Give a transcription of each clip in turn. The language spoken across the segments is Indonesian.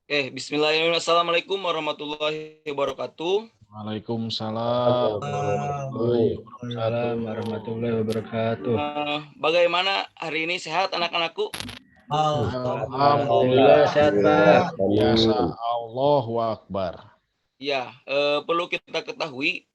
Bismillahirrahmanirrahim. Assalamualaikum warahmatullahi wabarakatuh. Waalaikumsalam warahmatullahi wabarakatuh. Warahmatullahi wabarakatuh. Bagaimana hari ini, sehat anak-anakku? Alhamdulillah sehat, Pak. Biasa, Allahu Akbar. Ya, perlu kita ketahui,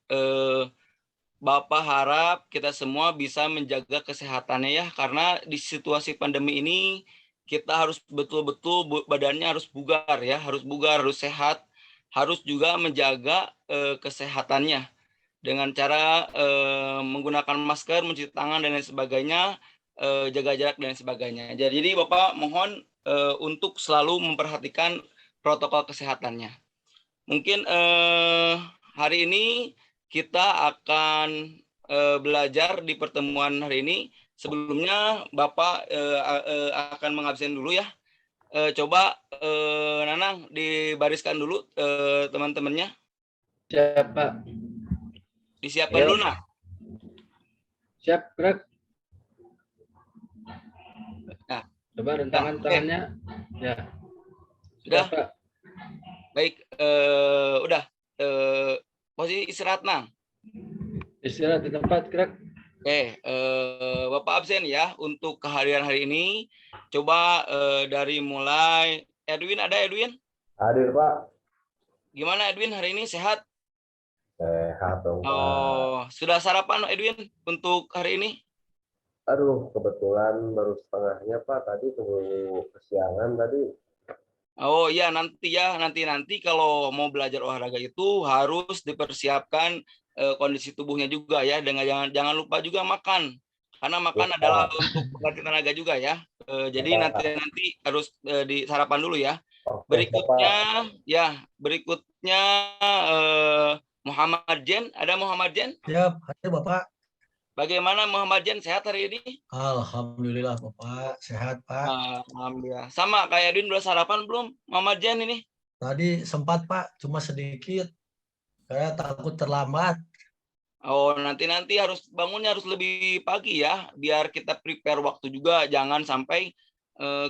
Bapak harap kita semua bisa menjaga kesehatannya ya, karena di situasi pandemi ini kita harus betul-betul badannya harus bugar ya, harus bugar, harus sehat, harus juga menjaga kesehatannya dengan cara menggunakan masker, mencuci tangan dan lain sebagainya, jaga jarak dan sebagainya. Jadi Bapak mohon untuk selalu memperhatikan protokol kesehatannya. Mungkin hari ini kita akan belajar di pertemuan hari ini. Sebelumnya Bapak akan mengabsen dulu ya. Coba Nanang dibariskan dulu teman-temannya. Siap, Pak. Disiapkan dulu, nah. Siap, gerak. Nah, coba rentangan tangannya. Ya. Sudah, Pak. Baik, udah. Posisi istirahat, Nang. Istirahat di tempat, gerak. Bapak absen ya untuk kehadiran hari ini. Coba dari mulai Edwin, ada Edwin? Hadir, Pak. Gimana Edwin hari ini, sehat? Sehat dong, Pak. Oh, sudah sarapan Edwin untuk hari ini? Aduh, kebetulan baru setengahnya, Pak. Tadi tunggu kesiangan tadi. Oh iya, nanti kalau mau belajar olahraga itu harus dipersiapkan kondisi tubuhnya juga ya. Jangan lupa juga makan. Karena makan adalah untuk berarti tenaga juga ya. Jadi nanti harus disarapan dulu ya. Berikutnya Muhammad Jen, ada Muhammad Jen? Siap, hadir Bapak. Bagaimana Muhammad Jen, sehat hari ini? Alhamdulillah Bapak, sehat Pak. Alhamdulillah. Sama kayak Edwin, udah sarapan belum Muhammad Jen ini? Tadi sempat Pak, cuma sedikit. Saya takut terlambat. Oh, nanti bangunnya harus lebih pagi ya, biar kita prepare waktu juga, jangan sampai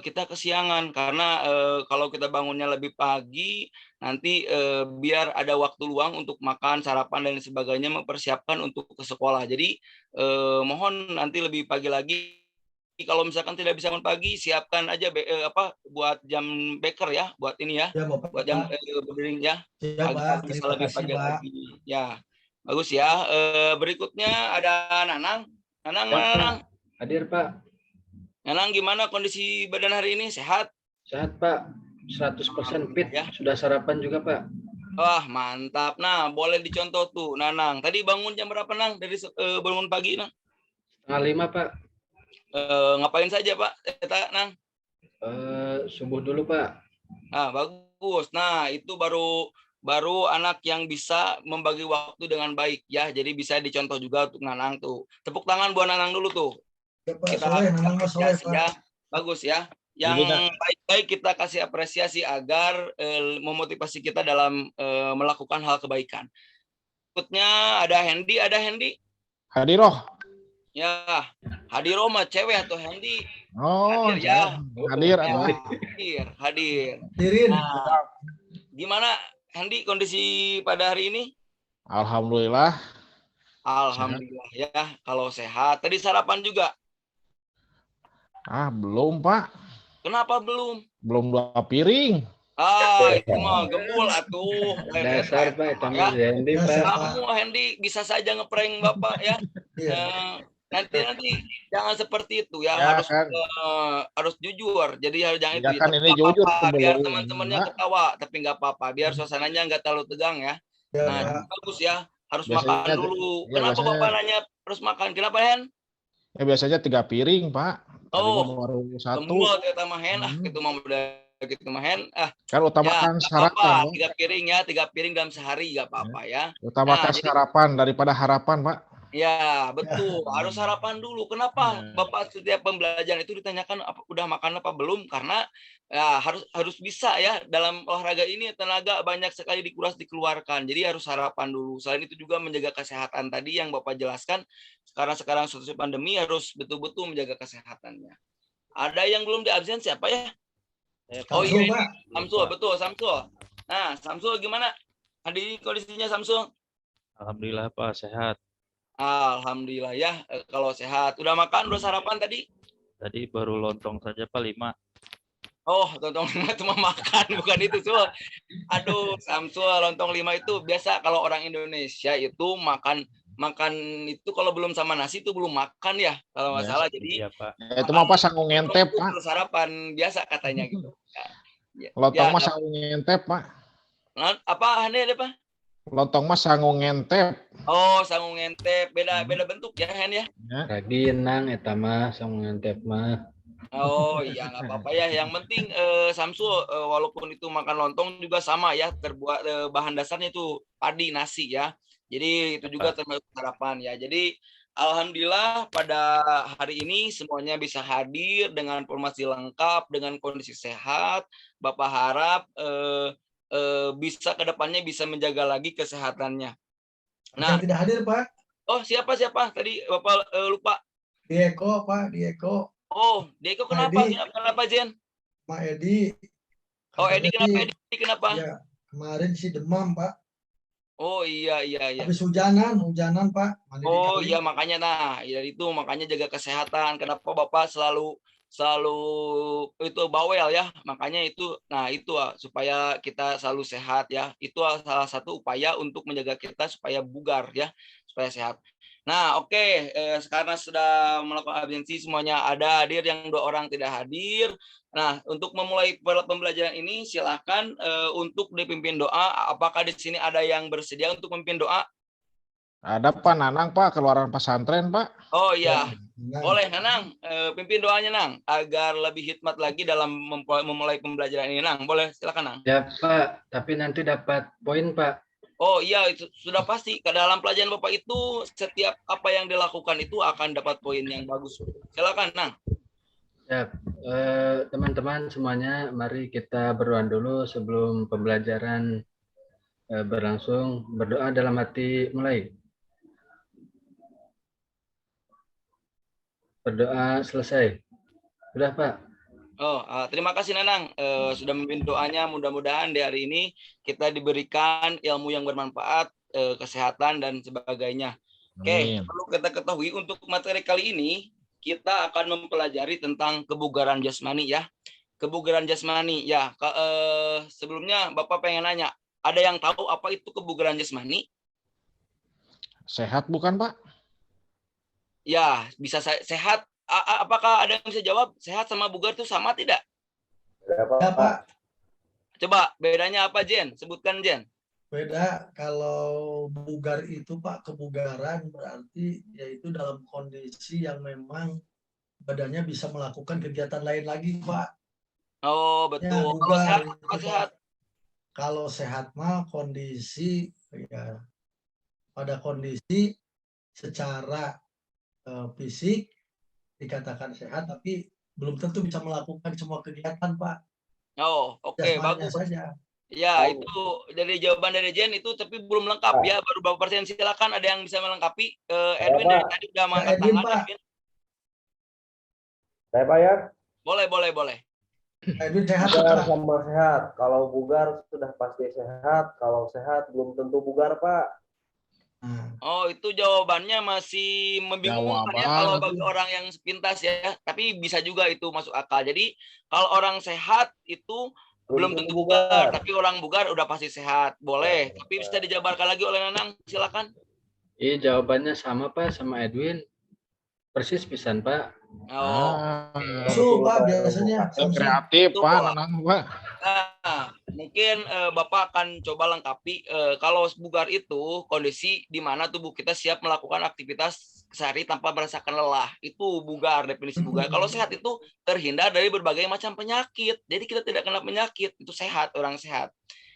kita kesiangan karena kalau kita bangunnya lebih pagi nanti biar ada waktu luang untuk makan, sarapan dan sebagainya, mempersiapkan untuk ke sekolah. Jadi mohon nanti lebih pagi lagi. Kalau misalkan tidak bisa bangun pagi, siapkan aja buat jam beker ya, buat ini ya, ya Bapak. Buat jam berdering ya, ya, Pak. bisa lebih pagi lagi ya. Bagus ya. Berikutnya ada Nanang. Nanang mana Nanang? Hadir, Pak. Nanang, gimana kondisi badan hari ini? Sehat? Sehat, Pak. 100% fit. Ya. Sudah sarapan juga, Pak. Wah, mantap. Nah, boleh dicontoh tuh, Nanang. Tadi bangun jam berapa, Nang? Dari bangun pagi, Nang? 4:30, Pak. Ngapain saja, Pak? Nang? Subuh dulu, Pak. Bagus. Nah, itu baru anak yang bisa membagi waktu dengan baik ya. Jadi bisa dicontoh juga untuk Nanang tuh. Tepuk tangan buat Nanang dulu tuh. Ya, Pak, kita apresiasi ya. Bagus ya. Yang baik-baik kita kasih apresiasi agar memotivasi kita dalam melakukan hal kebaikan. Berikutnya ada Hendy. Ada Hendy? Hadiroh. Ya, Hadiroh mah cewek atau Hendy? Oh, hadir ya. Hadir. Nah, gimana Hendy kondisi pada hari ini? Alhamdulillah. Alhamdulillah sehat. Ya, kalau sehat. Tadi sarapan juga? Belum, Pak. Kenapa belum? Belum 2 piring. Itu mah gembul atuh. Dasar, Pak. Hendy, Pak. Kamu Hendy bisa saja ngeprank Bapak ya. Nanti jangan seperti itu ya, harus jujur. Jadi jangan itu. Kan ini jujur biar teman-temannya ketawa, tapi nggak apa-apa. Biar suasananya nggak terlalu tegang ya. Nah, bagus ya. Harus makan dulu. Kenapa Bapak nanya harus makan? Kenapa Hen? Ya biasanya 3 piring, Pak. Baru 1. Semua kita mah Hen. Itu mah udah gitu mah Hen. Kan utamakan sarapan. 3 piring ya, 3 piring dalam sehari nggak apa-apa ya. Utamakan sarapan daripada harapan, Pak. Ya, betul. Harus sarapan dulu. Kenapa Bapak setiap pembelajaran itu ditanyakan udah makan apa belum? Karena ya harus bisa ya, dalam olahraga ini tenaga banyak sekali dikeluarkan. Jadi harus sarapan dulu. Selain itu juga menjaga kesehatan tadi yang Bapak jelaskan. Sekarang situasi pandemi harus betul-betul menjaga kesehatannya. Ada yang belum diabsen siapa ya? Oh iya, Samsul, ini Pak. Samsul, betul Samsul. Nah, Samsul gimana? Hari ini kondisinya Samsul? Alhamdulillah Pak, sehat. Alhamdulillah ya, kalau sehat. Udah makan, udah sarapan tadi? Tadi baru lontong saja Pak 5. Oh, lontong 5 cuma makan, bukan itu, Sul. Aduh, Samsul, lontong 5 itu biasa kalau orang Indonesia itu makan itu kalau belum sama nasi itu belum makan ya, kalau nggak Yes. salah. Jadi Iya Pak. Itu mah pas sanggup ngentep, itu Pak. baru sarapan biasa katanya gitu. Ya, Lontong ya, mah sanggup ngentep, Pak. apa aneh deh, Pak? Lontong mah sanggup ngentep. Oh, sangu ngentep, beda bentuk ya, Hen ya. Ya. Raginang eta mah sang ngantep mah. Oh iya, nggak apa-apa ya. Yang penting Samsul walaupun itu makan lontong juga sama ya, terbuat bahan dasarnya itu padi nasi ya. Jadi itu juga termasuk sarapan ya. Jadi alhamdulillah pada hari ini semuanya bisa hadir dengan informasi lengkap, dengan kondisi sehat. Bapak harap bisa kedepannya bisa menjaga lagi kesehatannya. Nah, Yang tidak hadir, Pak. oh siapa tadi Bapak lupa. Diego, Pak. Diego. Oh, Diego kenapa? Kenapa Jen? Pak Edi. Oh, Edi kenapa? Katanya Edi kenapa? Ya, kemarin sih demam, Pak. Oh iya. Habis hujanan, Pak. Mandi di Oh kali. iya, makanya ya itu makanya jaga kesehatan. Kenapa Bapak selalu itu bawel ya? Makanya itu supaya kita selalu sehat ya. Itu salah satu upaya untuk menjaga kita supaya bugar ya, supaya sehat. Nah, oke, karena sudah melakukan absensi semuanya ada hadir, yang 2 orang tidak hadir. Nah, untuk memulai pembelajaran ini silakan untuk dipimpin doa. Apakah di sini ada yang bersedia untuk memimpin doa? Ada Pak Nanang, Pak, keluaran pesantren, Pak. Oh iya, Nah, boleh Nanang, pimpin doanya Nang, agar lebih hikmat lagi dalam memulai pembelajaran ini Nang. Boleh, silakan Nang. Ya Pak, tapi nanti dapat poin Pak. Oh iya, itu sudah pasti. Ke dalam pelajaran Bapak itu setiap apa yang dilakukan itu akan dapat poin yang bagus. Silakan Nang. Ya, teman-teman semuanya, mari kita berdoa dulu sebelum pembelajaran berlangsung. Berdoa dalam hati mulai. Berdoa selesai. Sudah Pak? Oh, terima kasih Nanang sudah memimpin doanya. Mudah-mudahan di hari ini kita diberikan ilmu yang bermanfaat, kesehatan dan sebagainya. Oke, Amin. perlu kita ketahui untuk materi kali ini kita akan mempelajari tentang kebugaran jasmani ya. Kebugaran jasmani ya. Sebelumnya Bapak pengen nanya, ada yang tahu apa itu kebugaran jasmani? Sehat bukan, Pak? Ya, bisa sehat. Apakah ada yang bisa jawab sehat sama bugar itu sama tidak? Berapa, ya, Pak? Pak. Coba bedanya apa Jen? Sebutkan Jen. Beda kalau bugar itu, Pak, kebugaran berarti yaitu dalam kondisi yang memang badannya bisa melakukan kegiatan lain lagi, Pak. Oh, Ya, betul. Kalau bugar sehat, itu, apa Pak. sehat? Kalau sehat mah kondisi ya pada kondisi secara fisik dikatakan sehat, tapi belum tentu bisa melakukan semua kegiatan, Pak. Oh, oke, Jasmaninya bagus. saja. Ya, itu dari jawaban dari Jen itu, tapi belum lengkap ya. Baru beberapa persen. Silakan, ada yang bisa melengkapi. Edwin dari tadi udah mengangkat Edwin, tangan. Pak. Edwin. Saya Pak ya, Boleh. Edwin sehat, bugar Pak. sama sehat. Kalau bugar sudah pasti sehat. Kalau sehat belum tentu bugar, Pak. Nah, Oh, itu jawabannya masih membingungkan ya kalau Jawaban. bagi orang yang sepintas ya. Tapi bisa juga itu masuk akal. Jadi kalau orang sehat itu belum tentu bugar, tapi orang bugar udah pasti sehat. Boleh, tapi bisa dijabarkan lagi oleh Nanang. Silakan. Iya, jawabannya sama Pak, sama Edwin. Persis pisan Pak. Oh, Samsul, Pak, biasanya. Samsul. Kreatif, Itu, Pak, Pak. Nanang, Pak. nah, mungkin Bapak akan coba lengkapi kalau bugar itu kondisi di mana tubuh kita siap melakukan aktivitas sehari tanpa merasakan lelah. Itu bugar, definisi bugar. Kalau sehat itu terhindar dari berbagai macam penyakit. Jadi kita tidak kena penyakit, itu sehat, orang sehat.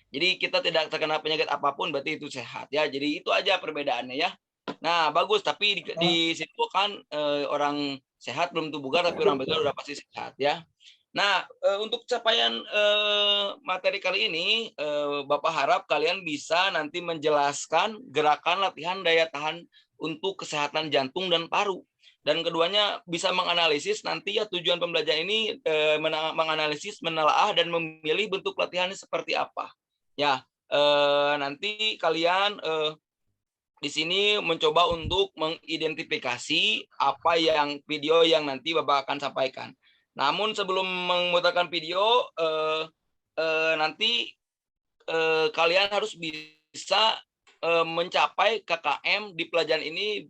Jadi kita tidak terkena penyakit apapun, berarti itu sehat ya. Jadi itu aja perbedaannya ya. Nah, bagus, tapi disimpulkan orang sehat belum tentu bugar, tapi orang bugar udah pasti sehat ya. Nah, untuk capaian materi kali ini, Bapak harap kalian bisa nanti menjelaskan gerakan latihan daya tahan untuk kesehatan jantung dan paru. dan keduanya bisa menganalisis nanti ya tujuan pembelajaran ini menganalisis, menelaah dan memilih bentuk pelatihannya seperti apa. Ya, nanti kalian di sini mencoba untuk mengidentifikasi apa yang video yang nanti Bapak akan sampaikan. Namun sebelum memutarkan video nanti kalian harus bisa mencapai KKM di pelajaran ini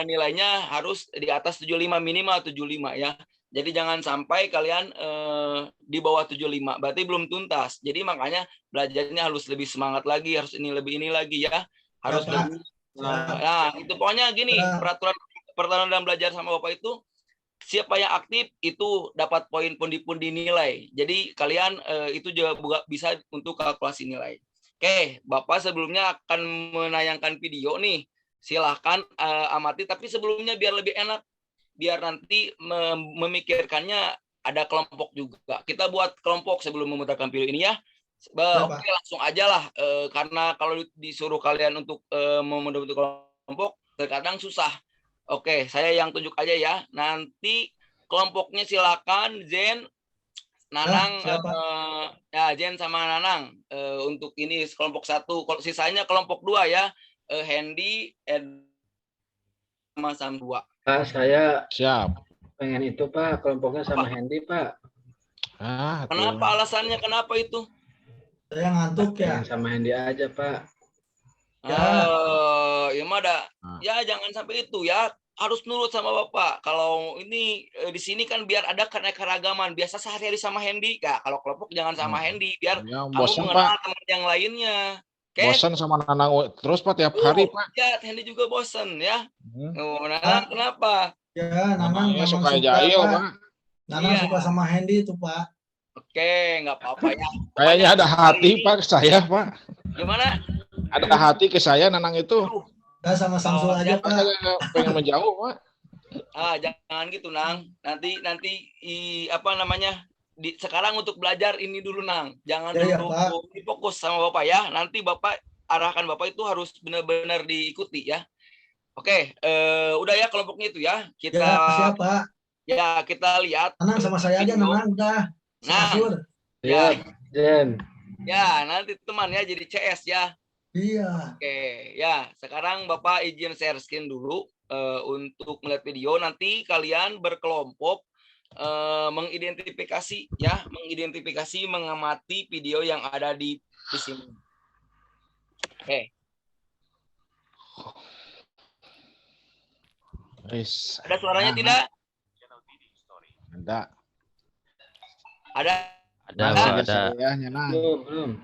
nilainya harus di atas 75, minimal 75 ya. Jadi jangan sampai kalian di bawah 75, berarti belum tuntas. Jadi makanya belajarnya harus lebih semangat lagi, harus ini lagi ya. Harus lebih, nah itu pokoknya gini, peraturan dalam belajar sama Bapak itu siapa yang aktif itu dapat poin pundi-pundi nilai. Jadi kalian itu juga bisa untuk kalkulasi nilai. Oke, Bapak sebelumnya akan menayangkan video nih. Silahkan amati, tapi sebelumnya biar lebih enak, biar nanti memikirkannya ada kelompok juga. Kita buat kelompok sebelum memutarkan video ini ya. Oke, langsung aja lah, karena kalau disuruh kalian untuk membentuk kelompok terkadang susah. Oke, saya yang tunjuk aja ya. Nanti kelompoknya silakan Zen, Nanang, ya Jen sama Nanang untuk ini kelompok 1. Sisanya kelompok 2 ya, Hendy, sama Sam 2. Pak, saya Siap. pengen itu Pak, kelompoknya sama Hendy Pak. Kenapa alasannya, kenapa itu? Saya ngantuk ya. Sama Hendy aja Pak. Ya mah ada. Ya jangan sampai itu ya. Harus nurut sama Bapak. Kalau ini di sini kan biar ada keanekaragaman. Biasa sehari-hari sama Hendy. Ya, kalau kelompok jangan sama Hendy. Biar Ya, kamu bosan, mengenal Pak. teman yang lainnya. Okay? Bosan sama Nanang terus Pak tiap hari Pak. Ya, Hendy juga bosan ya. Nanang kenapa? Ya, Nanang Ya, memang suka suka, jahil Pak. Pak. Nanang Iya. suka sama Hendy itu Pak. Oke, nggak apa-apa ya. Kayaknya ada hati ini- Pak ke saya Pak. Gimana? Ada hati ke saya Nanang itu. Ya sama Samsul aja Pak. Saya pengen menjauh Pak. Jangan gitu Nang. Nanti apa namanya? Sekarang untuk belajar ini dulu Nang. Jangan Ya, dulu Pak. fokus sama Bapak ya. Nanti Bapak arahkan Bapak itu harus benar-benar diikuti ya. Oke, udah ya kelompoknya itu ya. Kita Ya, siap Pak. ya kita lihat. Nanang sama saya aja, Nanang udah. Nah. Syukur. Ya, Jen. ya nanti teman ya jadi CS ya. Iya. Oke, ya sekarang Bapak izin share screen dulu untuk melihat video. Nanti kalian berkelompok mengidentifikasi ya, mengamati video yang ada di sini. Oke, Wis. ada suaranya tidak? Ada. Ada. Ada, Nah, Pak, saya ada. Nanang. Belum.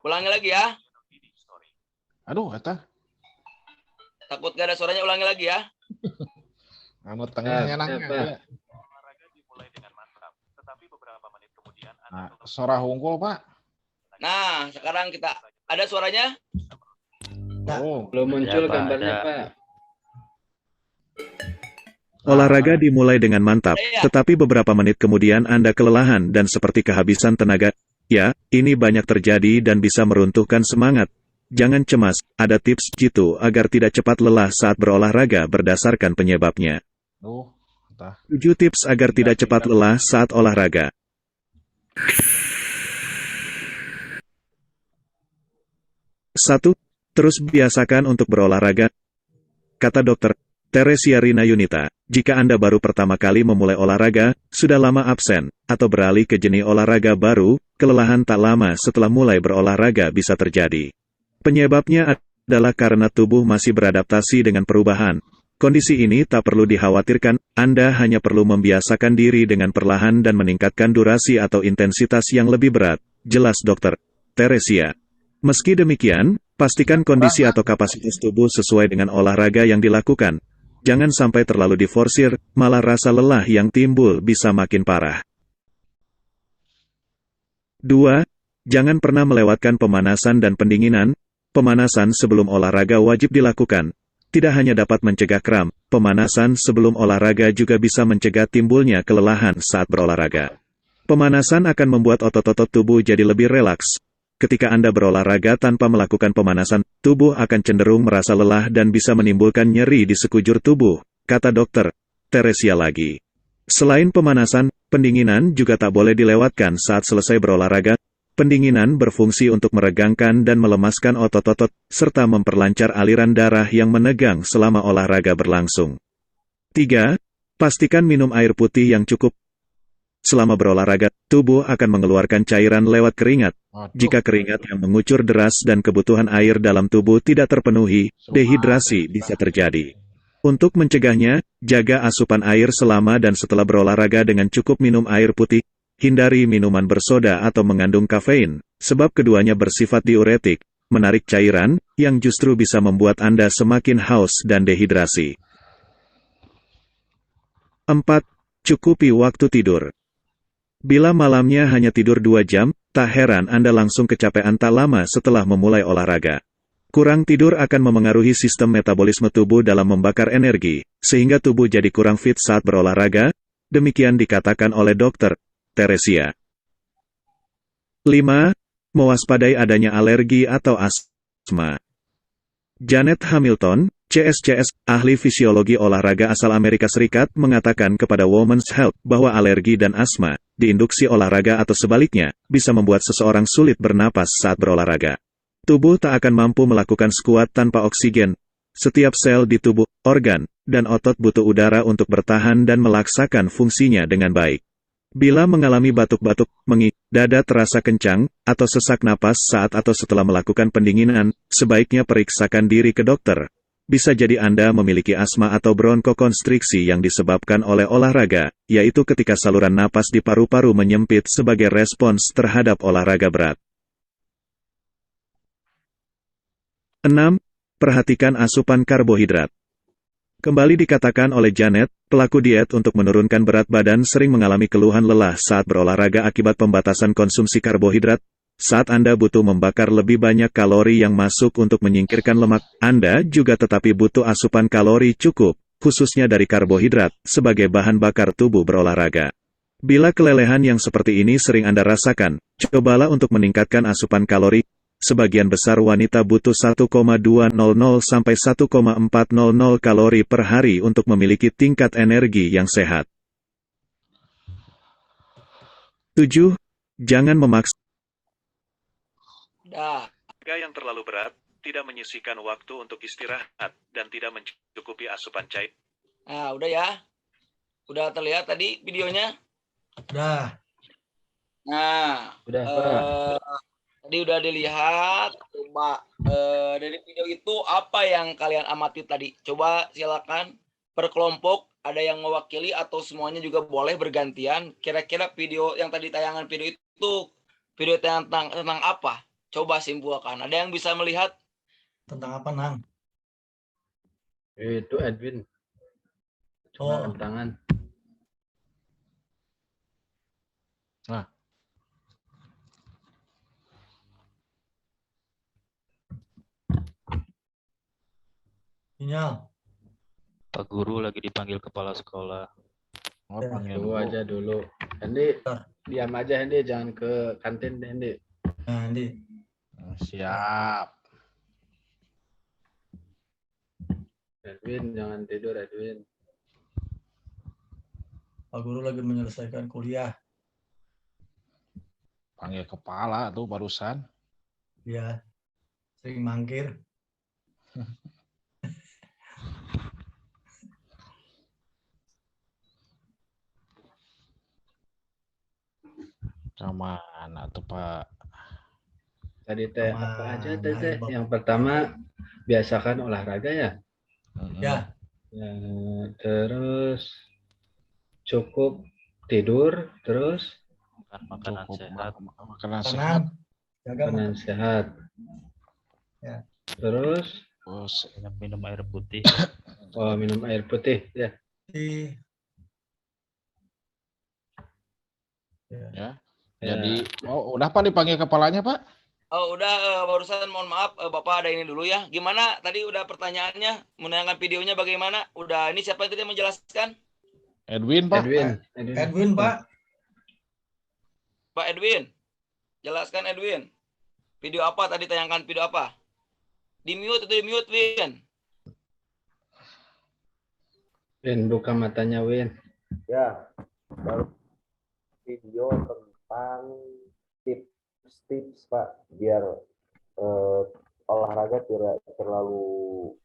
Ulangi lagi ya. Aduh, eta. Takut gak ada suaranya, ulangi lagi ya. Anu tengahnya Siap, nangnya. Pak. Ya. Suara hungkul Pak. Nah, sekarang kita ada suaranya? Oh. Belum muncul Pak, gambarnya ada. Pak. Olahraga dimulai dengan mantap, Iya. tetapi beberapa menit kemudian Anda kelelahan dan seperti kehabisan tenaga. Ya, ini banyak terjadi dan bisa meruntuhkan semangat. Jangan cemas, ada tips jitu agar tidak cepat lelah saat berolahraga berdasarkan penyebabnya. 7 tips agar tidak cepat lelah saat olahraga. 1. Terus biasakan untuk berolahraga. Kata dokter Teresia Rina Yunita, jika Anda baru pertama kali memulai olahraga, sudah lama absen, atau beralih ke jenis olahraga baru, kelelahan tak lama setelah mulai berolahraga bisa terjadi. Penyebabnya adalah karena tubuh masih beradaptasi dengan perubahan. Kondisi ini tak perlu dikhawatirkan, Anda hanya perlu membiasakan diri dengan perlahan dan meningkatkan durasi atau intensitas yang lebih berat, jelas Dr. Teresia. Meski demikian, pastikan kondisi atau kapasitas tubuh sesuai dengan olahraga yang dilakukan. Jangan sampai terlalu diforsir, malah rasa lelah yang timbul bisa makin parah. 2. Jangan pernah melewatkan pemanasan dan pendinginan. Pemanasan sebelum olahraga wajib dilakukan. Tidak hanya dapat mencegah kram, pemanasan sebelum olahraga juga bisa mencegah timbulnya kelelahan saat berolahraga. Pemanasan akan membuat otot-otot tubuh jadi lebih relaks. ketika Anda berolahraga tanpa melakukan pemanasan, tubuh akan cenderung merasa lelah dan bisa menimbulkan nyeri di sekujur tubuh, kata Dr. Teresia lagi. Selain pemanasan, pendinginan juga tak boleh dilewatkan saat selesai berolahraga. Pendinginan berfungsi untuk meregangkan dan melemaskan otot-otot, serta memperlancar aliran darah yang menegang selama olahraga berlangsung. 3. Pastikan minum air putih yang cukup. Selama berolahraga, tubuh akan mengeluarkan cairan lewat keringat. Waduh, Jika keringat yang mengucur deras dan kebutuhan air dalam tubuh tidak terpenuhi, dehidrasi bisa terjadi. Untuk mencegahnya, jaga asupan air selama dan setelah berolahraga dengan cukup minum air putih. Hindari minuman bersoda atau mengandung kafein, sebab keduanya bersifat diuretik, menarik cairan, yang justru bisa membuat Anda semakin haus dan dehidrasi. 4. Cukupi waktu tidur. Bila malamnya hanya tidur 2 jam, tak heran Anda langsung kecapean tak lama setelah memulai olahraga. Kurang tidur akan memengaruhi sistem metabolisme tubuh dalam membakar energi, sehingga tubuh jadi kurang fit saat berolahraga, demikian dikatakan oleh Dr. Teresia. 5. Mewaspadai adanya alergi atau asma. Janet Hamilton, CSCS, ahli fisiologi olahraga asal Amerika Serikat, mengatakan kepada Women's Health bahwa alergi dan asma, diinduksi olahraga atau sebaliknya, bisa membuat seseorang sulit bernapas saat berolahraga. Tubuh tak akan mampu melakukan skuat tanpa oksigen. Setiap sel di tubuh, organ, dan otot butuh udara untuk bertahan dan melaksakan fungsinya dengan baik. Bila mengalami batuk-batuk, mengik, dada terasa kencang, atau sesak napas saat atau setelah melakukan pendinginan, sebaiknya periksakan diri ke dokter. Bisa jadi Anda memiliki asma atau bronkokonstriksi yang disebabkan oleh olahraga, yaitu ketika saluran napas di paru-paru menyempit sebagai respons terhadap olahraga berat. 6. Perhatikan asupan karbohidrat. Kembali dikatakan oleh Janet, pelaku diet untuk menurunkan berat badan sering mengalami keluhan lelah saat berolahraga akibat pembatasan konsumsi karbohidrat. Saat Anda butuh membakar lebih banyak kalori yang masuk untuk menyingkirkan lemak, Anda juga tetapi butuh asupan kalori cukup, khususnya dari karbohidrat, sebagai bahan bakar tubuh berolahraga. Bila kelelehan yang seperti ini sering Anda rasakan, cobalah untuk meningkatkan asupan kalori. Sebagian besar wanita butuh 1,200 sampai 1,400 kalori per hari untuk memiliki tingkat energi yang sehat. 7. Jangan memaksa. Olahraga yang terlalu berat, tidak menyisihkan waktu untuk istirahat, dan tidak mencukupi asupan cair. Nah, udah ya. Udah terlihat tadi videonya? Udah. Nah, Udah, Pak. tadi udah dilihat. Coba dari video itu apa yang kalian amati tadi? Coba silakan per kelompok, ada yang mewakili atau semuanya juga boleh bergantian. Kira-kira video yang tadi tayangan video itu video tentang apa? Coba simpulkan. Ada yang bisa melihat? Tentang apa, Nang? Itu Edwin. Cuma rem tangan. Nah. Sinyal. Pak Guru lagi dipanggil kepala sekolah. Oh, Ya, panggil Tunggu dulu. aja dulu. Hendi, Bentar. diam aja Hendi, jangan ke kantin Hendi. Nah, ini. Siap. Edwin, jangan tidur Edwin. Pak Guru lagi menyelesaikan kuliah. Panggil kepala tuh barusan. Ya, sering mangkir. Mana tuh Pak? Tadi teh Sama apa aja teh? Bapak. Yang pertama, biasakan olahraga ya. Ya, Ya, terus cukup tidur, terus Makan makanan Cukup sehat. makanan sehat. kanan. Jaga makanan sehat. Ya. Terus Terus Minum air putih. minum air putih ya. mati. ya. Ya. Jadi udah Pak dipanggil kepalanya Pak? Oh, udah barusan mohon maaf Bapak ada ini dulu ya. Gimana tadi udah pertanyaannya? Menayangkan videonya bagaimana? Udah ini siapa yang tadi menjelaskan? Edwin Pak? Edwin, Pak. Pak Edwin. Jelaskan Edwin. Video apa tadi tayangkan video apa? Di mute itu di mute, Win. Win, buka matanya, Win. Ya, baru video tentang tips-tips Pak biar olahraga tidak terlalu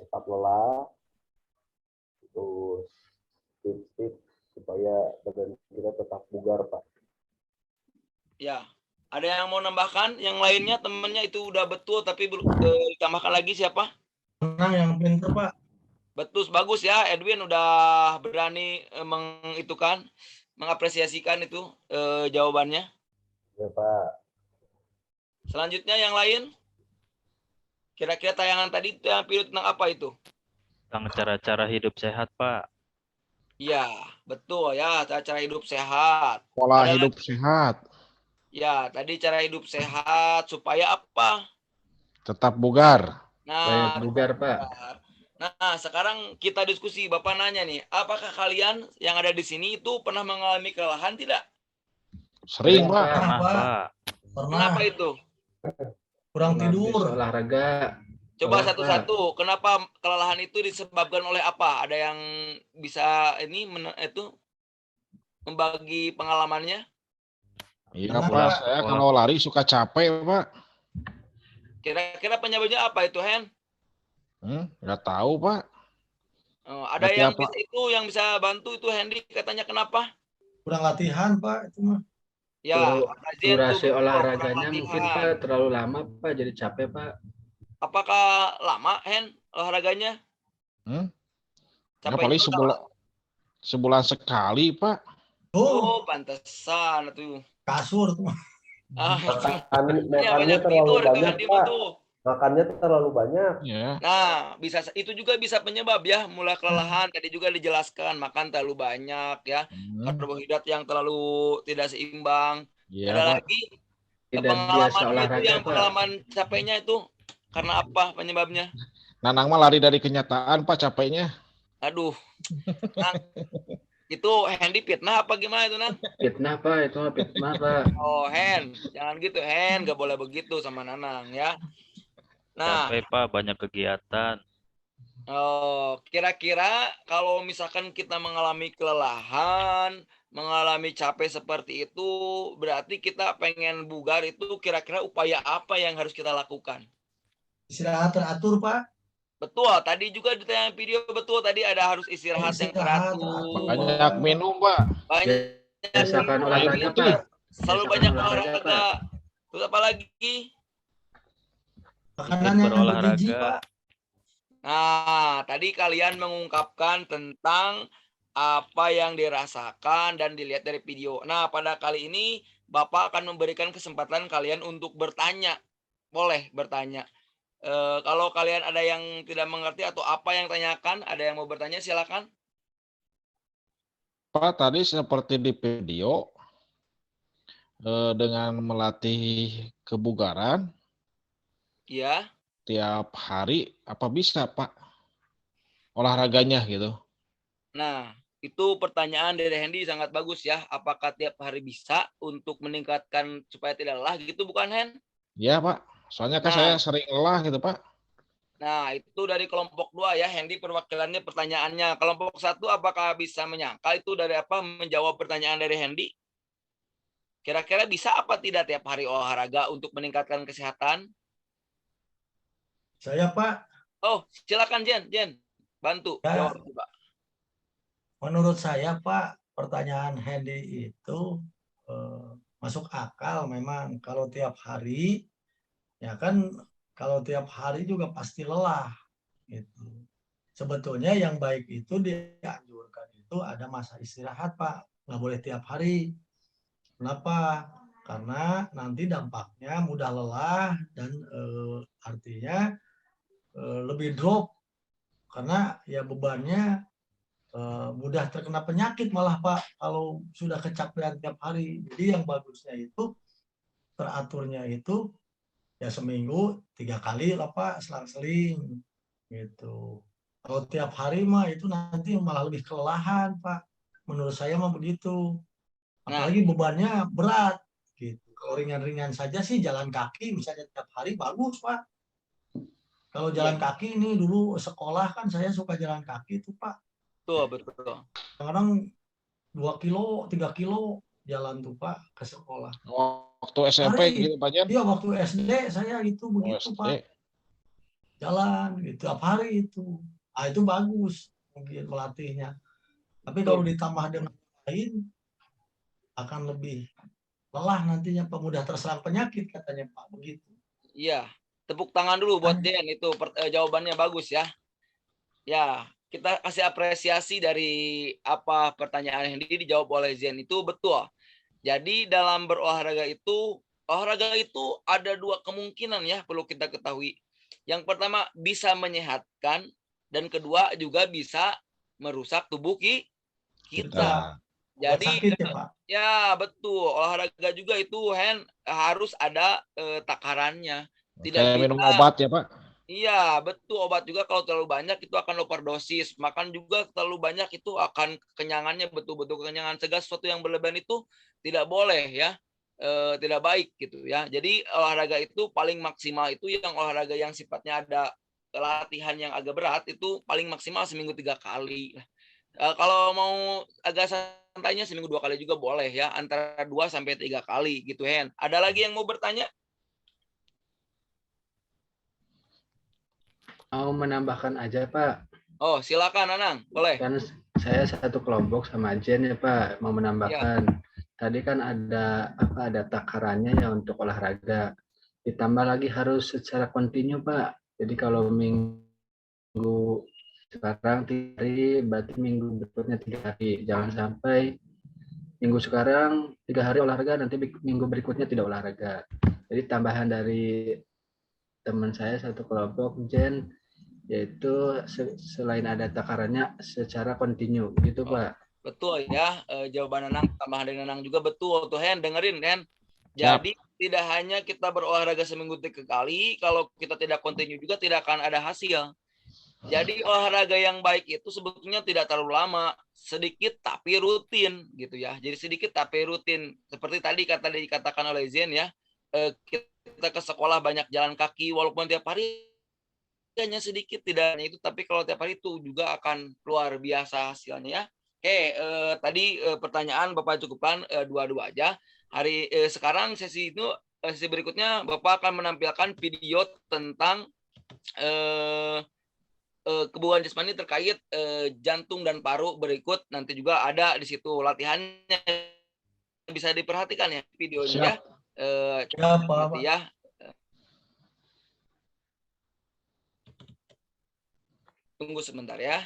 cepat lelah, terus tips-tips supaya badan kita tetap bugar Pak. Ya. Ada yang mau nambahkan? Yang lainnya temennya itu udah betul tapi belum ditambahkan lagi siapa? Menang yang pinter Pak. Betul, bagus ya. Edwin udah berani mengapresiasikan itu jawabannya. Ya Pak. Selanjutnya yang lain. Kira-kira tayangan tadi itu yang video tentang apa itu? Tentang cara-cara hidup sehat, Pak. Iya, betul ya, cara hidup sehat. Pola Ada hidup sehat, Ya, tadi cara hidup sehat supaya apa? tetap bugar. Nah, Supaya bugar, Pak. Nah, sekarang kita diskusi. Bapak nanya nih, apakah kalian yang ada di sini itu pernah mengalami kelelahan tidak? Sering, Pak. Pak. Pernah, Pak. Pak. Pernah Kenapa itu? kurang Habis tidur. olahraga. Coba Lelah, satu-satu. Kenapa kelelahan itu disebabkan oleh apa? Ada yang bisa membagi pengalamannya? Iya, Kenapa? Pak. Saya kalau lari suka capek, Pak. Kira-kira penyebabnya apa itu, Hen? Nggak tahu, Pak. Ada Berarti yang apa? yang bisa bantu itu, Hendy katanya kenapa? Kurang latihan Pak itu mah. Ya, Azien tuh Durasi betul, olahraganya kurang mungkin latihan. Pak terlalu lama Pak, jadi capek Pak. Apakah lama, Hen, olahraganya? Ya, Capek paling itu lama. sebulan sekali, Pak. Oh, Oh, pantesan tuh. kasur tuh. Makannya Banyak terlalu tidur itu banyak Hendy Pak. tuh. Makannya terlalu banyak. Ya. Nah, itu juga bisa penyebab ya, mulai kelelahan. Tadi juga dijelaskan, makan terlalu banyak ya, karbohidrat yang terlalu tidak seimbang. Iya, Ada Pak. lagi Tidak biasa pengalaman itu olahraga yang Pak. pengalaman capeknya itu karena apa penyebabnya? Nanang mah lari dari kenyataan, Pak, capeknya. Aduh. Nah, itu Hendy fitnah apa gimana itu, Nan? Fitnah Pak, itu mah fitnah Pak. Oh, Hen, jangan gitu, Hen, gak boleh begitu sama Nanang ya. Nah, Capek, Pak. Banyak kegiatan. kira-kira kalau misalkan kita mengalami kelelahan, mengalami capek seperti itu, berarti kita pengen bugar itu kira-kira upaya apa yang harus kita lakukan? Istirahat teratur Pak. Betul, tadi juga di tayangan video betul tadi ada harus istirahat yang Istirahat teratur. Banyak minum, Pak. Banyak Biasakan minum, olahraga putih. Pak. selalu Biasakan banyak olahraga, olahraga. Pak. Terus apa lagi? Makanan yang berolahraga. bergizi Pak. Nah, tadi kalian mengungkapkan tentang apa yang dirasakan dan dilihat dari video. Nah, pada kali ini Bapak akan memberikan kesempatan kalian untuk bertanya. Boleh bertanya. Kalau kalian ada yang tidak mengerti atau apa yang tanyakan, ada yang mau bertanya silakan. Pak, tadi seperti di video, dengan melatih kebugaran Ya. tiap hari, apa bisa, Pak? Olahraganya gitu. Nah, itu pertanyaan dari Hendy sangat bagus ya. Apakah tiap hari bisa untuk meningkatkan supaya tidak lelah gitu bukan, Hen? Ya, Pak. Soalnya kan Nah. saya sering lelah gitu, Pak. Nah, itu dari kelompok 2 ya, Hendy perwakilannya pertanyaannya. Kelompok 1 apakah bisa menyangkal itu dari apa menjawab pertanyaan dari Hendy? Kira-kira bisa apa tidak tiap hari olahraga untuk meningkatkan kesehatan? Saya Pak, Oh, silakan Jen. Bantu Ya. jawab coba. menurut saya Pak, pertanyaan Hendy itu masuk akal memang kalau tiap hari, ya kan kalau tiap hari juga pasti lelah gitu. Sebetulnya yang baik itu dianjurkan itu ada masa istirahat Pak, nggak boleh tiap hari. Kenapa? Karena nanti dampaknya mudah lelah dan artinya lebih drop karena ya bebannya mudah terkena penyakit malah Pak kalau sudah kecapean tiap hari. Jadi yang bagusnya itu teraturnya itu ya seminggu 3 kali lah Pak, selang-seling gitu. Kalau tiap hari mah itu nanti malah lebih kelelahan Pak. Menurut saya mah begitu. Apalagi bebannya berat gitu. Kalau ringan-ringan saja sih jalan kaki misalnya tiap hari bagus Pak. Kalau jalan kaki ini dulu sekolah kan saya suka jalan kaki tuh Pak. Betul. Kadang 2 kilo, 3 kilo jalan tuh Pak ke sekolah. Waktu SMP gitu Pak Jen. Iya waktu SD saya itu begitu Pak. Jalan gitu tiap hari itu. Ah itu bagus mungkin melatihnya. Tapi kalau ditambah dengan lain akan lebih lelah nantinya mudah terserang penyakit katanya Pak begitu. Iya, tepuk tangan dulu buat Jen itu jawabannya bagus ya. Ya, kita kasih apresiasi dari apa pertanyaan yang dijawab oleh Zen itu betul. Jadi dalam berolahraga itu ada 2 kemungkinan ya perlu kita ketahui. Yang pertama bisa menyehatkan dan kedua juga bisa merusak tubuh kita. Jadi sakit ya Pak. ya betul, olahraga juga itu harus ada takarannya. Tidak Kayak bisa minum obat ya Pak. Iya, betul. Obat juga kalau terlalu banyak itu akan overdosis. Makan juga terlalu banyak itu akan kenyangannya betul-betul kekenyangan. Segala sesuatu yang berlebihan itu tidak boleh ya. Tidak baik gitu ya. Jadi olahraga itu paling maksimal itu yang olahraga yang sifatnya ada latihan yang agak berat itu paling maksimal seminggu 3 kali. Kalau mau agak santainya seminggu 2 kali juga boleh ya. Antara 2 sampai 3 kali gitu Hen. Ada lagi yang mau bertanya? Mau menambahkan aja Pak. Oh, silakan Anang, boleh. Kan saya satu kelompok sama Jen ya Pak, mau menambahkan. Tadi kan ada takarannya ya untuk olahraga. Ditambah lagi harus secara kontinu Pak. Jadi kalau minggu sekarang 3 hari, berarti minggu berikutnya 3 hari. Jangan sampai minggu sekarang 3 hari olahraga, nanti minggu berikutnya tidak olahraga. Jadi tambahan dari teman saya satu kelompok Jen, yaitu selain ada takarannya secara kontinu gitu Pak. Betul ya, jawaban Nanang tambahan dari Nanang juga betul tuh Hen, dengerin Hen. Jadi tidak hanya kita berolahraga seminggu 3 kali, kalau kita tidak kontinu juga tidak akan ada hasil. Jadi olahraga yang baik itu sebetulnya tidak terlalu lama, sedikit tapi rutin gitu ya. Jadi sedikit tapi rutin. Seperti tadi dikatakan oleh Zen ya, kita ke sekolah banyak jalan kaki walaupun tiap hari hanya sedikit tidak hanya itu, tapi kalau tiap hari itu juga akan luar biasa hasilnya ya. Tadi pertanyaan Bapak cukupkan 2 aja. Sekarang sesi berikutnya Bapak akan menampilkan video tentang kebugaran jasmani terkait jantung dan paru berikut. Nanti juga ada di situ latihannya, bisa diperhatikan ya videonya. Pak. Ya. Tunggu sebentar ya.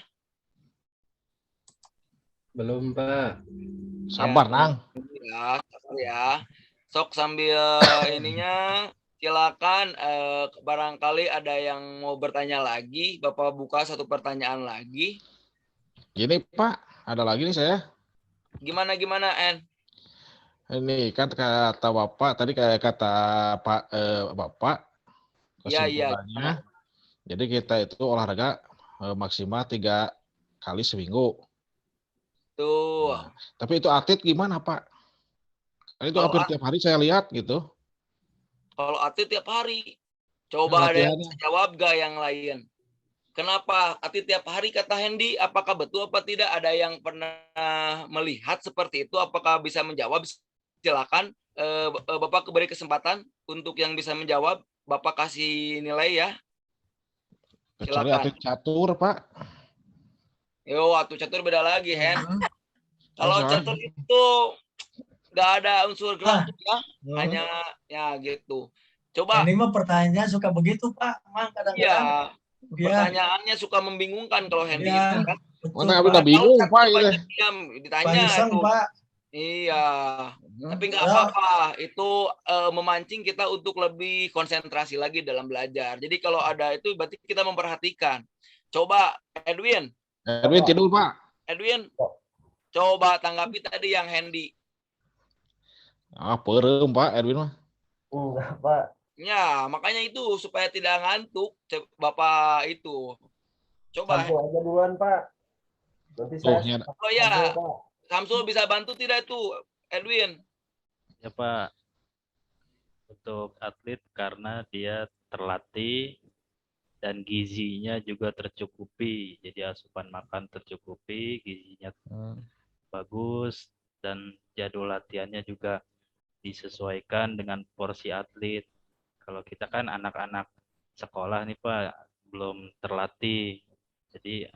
Belum Pak. Sabar Nang. Ya, sabar ya. Sok sambil ininya silakan barangkali ada yang mau bertanya lagi. Bapak buka satu pertanyaan lagi. Gini Pak, ada lagi nih saya. Gimana En? Ini kan kata Bapak tadi kayak kata Pak Bapak kesimpulannya. Jadi kita itu olahraga maksimal 3 kali seminggu. Tuh. Nah, tapi itu atlet gimana Pak? Itu hampir tiap hari saya lihat gitu. Kalau atlet tiap hari, coba ada yang bisa jawab gak yang lain? Kenapa atlet tiap hari kata Hendy? Apakah betul apa tidak? Ada yang pernah melihat seperti itu? Apakah bisa menjawab? Silakan, Bapak beri kesempatan untuk yang bisa menjawab. Bapak kasih nilai ya. Kecuali atlet catur Pak. Yo, atlet catur beda lagi Hen. Kalau catur itu nggak ada unsur gerak ya, hanya ya gitu. Coba. Ini mah pertanyaannya suka begitu Pak, Mang kadang-kadang. Pertanyaannya suka membingungkan kalau Hendy itu kan. Mana udah bingung Pak ini. Ditanya tuh. Pak. Iya. Tapi nggak apa-apa. Itu memancing kita untuk lebih konsentrasi lagi dalam belajar. Jadi kalau ada itu berarti kita memperhatikan. Coba Edwin tidur Pak. Edwin, coba tanggapi tadi yang Hendy. Perem Pak Edwin mah. Enggak Pak. Ya, makanya itu supaya tidak ngantuk Bapak itu. Coba. Sampo aja duluan Pak. Nanti saya. Oh ya, Samsul bisa bantu tidak itu Edwin? Ya Pak. untuk atlet karena dia terlatih dan gizinya juga tercukupi. Jadi asupan makan tercukupi, gizinya bagus, dan jadwal latihannya juga disesuaikan dengan porsi atlet. Kalau kita kan anak-anak sekolah nih Pak, belum terlatih. Jadi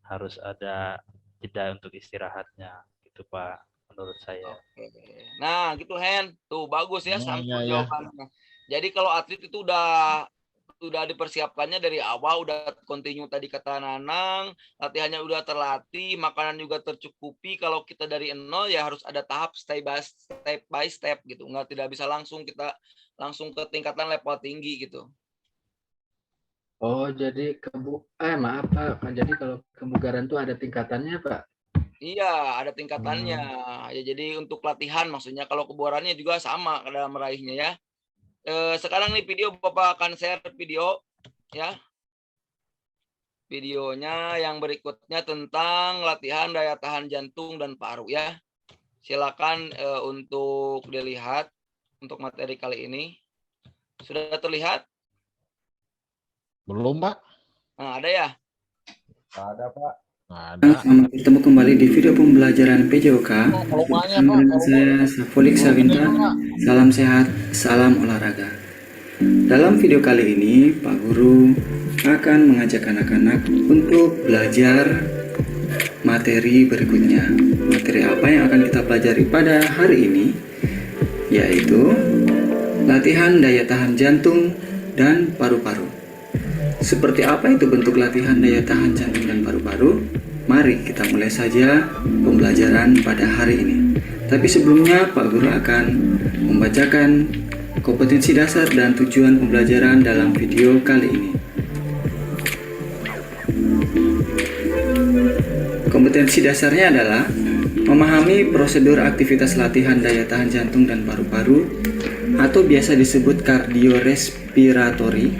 harus ada jeda untuk istirahatnya gitu Pak, menurut saya. Oke. Nah, gitu Hen. Tuh bagus ya Samsul Ya. jawabannya. Jadi kalau atlet itu udah dipersiapkannya dari awal, udah continue tadi kata Nanang, latihannya udah terlatih, makanan juga tercukupi. Kalau kita dari nol ya harus ada tahap step by step gitu. Tidak bisa langsung kita langsung ke tingkatan level tinggi gitu. Oh, jadi maaf Pak, jadi kalau kebugaran tuh ada tingkatannya Pak? Iya, ada tingkatannya. Ya, jadi untuk latihan maksudnya, kalau kebugarannya juga sama dalam meraihnya ya. Sekarang nih Bapak akan share video ya. Videonya yang berikutnya tentang latihan daya tahan jantung dan paru ya. Silakan untuk dilihat untuk materi kali ini. Sudah terlihat? Belum, Pak. Nah, ada ya? Ada, Pak. Ada. Selamat bertemu kembali di video pembelajaran PJOK. Dengan saya Safolik Savinta. Salam sehat, salam olahraga. Dalam video kali ini, Pak Guru akan mengajak anak-anak untuk belajar materi berikutnya. Materi apa yang akan kita pelajari pada hari ini? Yaitu latihan daya tahan jantung dan paru-paru. Seperti apa itu bentuk latihan daya tahan jantung dan paru-paru? Mari kita mulai saja pembelajaran pada hari ini. Tapi sebelumnya Pak Guru akan membacakan kompetensi dasar dan tujuan pembelajaran dalam video kali ini. Kompetensi dasarnya adalah memahami prosedur aktivitas latihan daya tahan jantung dan paru-paru atau biasa disebut kardiorespiratori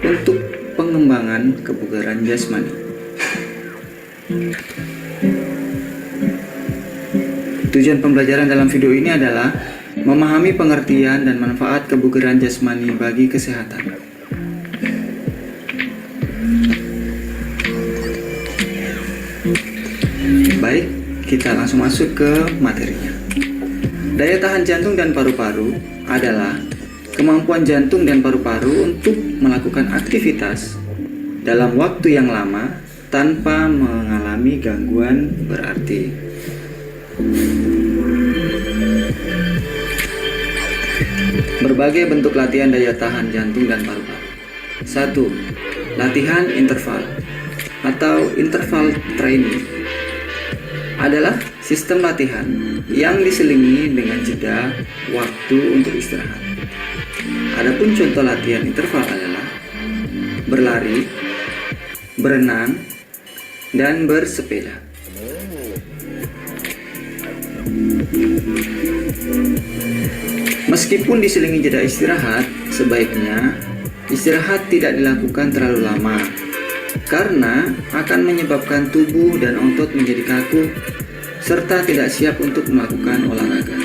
untuk pengembangan kebugaran jasmani. Tujuan pembelajaran dalam video ini adalah memahami pengertian dan manfaat kebugaran jasmani bagi kesehatan. Baik, kita langsung masuk ke materinya. Daya tahan jantung dan paru-paru adalah kemampuan jantung dan paru-paru untuk melakukan aktivitas dalam waktu yang lama tanpa mengalami gangguan berarti. Berbagai bentuk latihan daya tahan jantung dan paru-paru. 1. Latihan interval atau interval training adalah sistem latihan yang diselingi dengan jeda waktu untuk istirahat. Adapun contoh latihan interval adalah berlari, berenang, dan bersepeda. Meskipun diselingi jeda istirahat, sebaiknya istirahat tidak dilakukan terlalu lama karena akan menyebabkan tubuh dan otot menjadi kaku serta tidak siap untuk melakukan olahraga.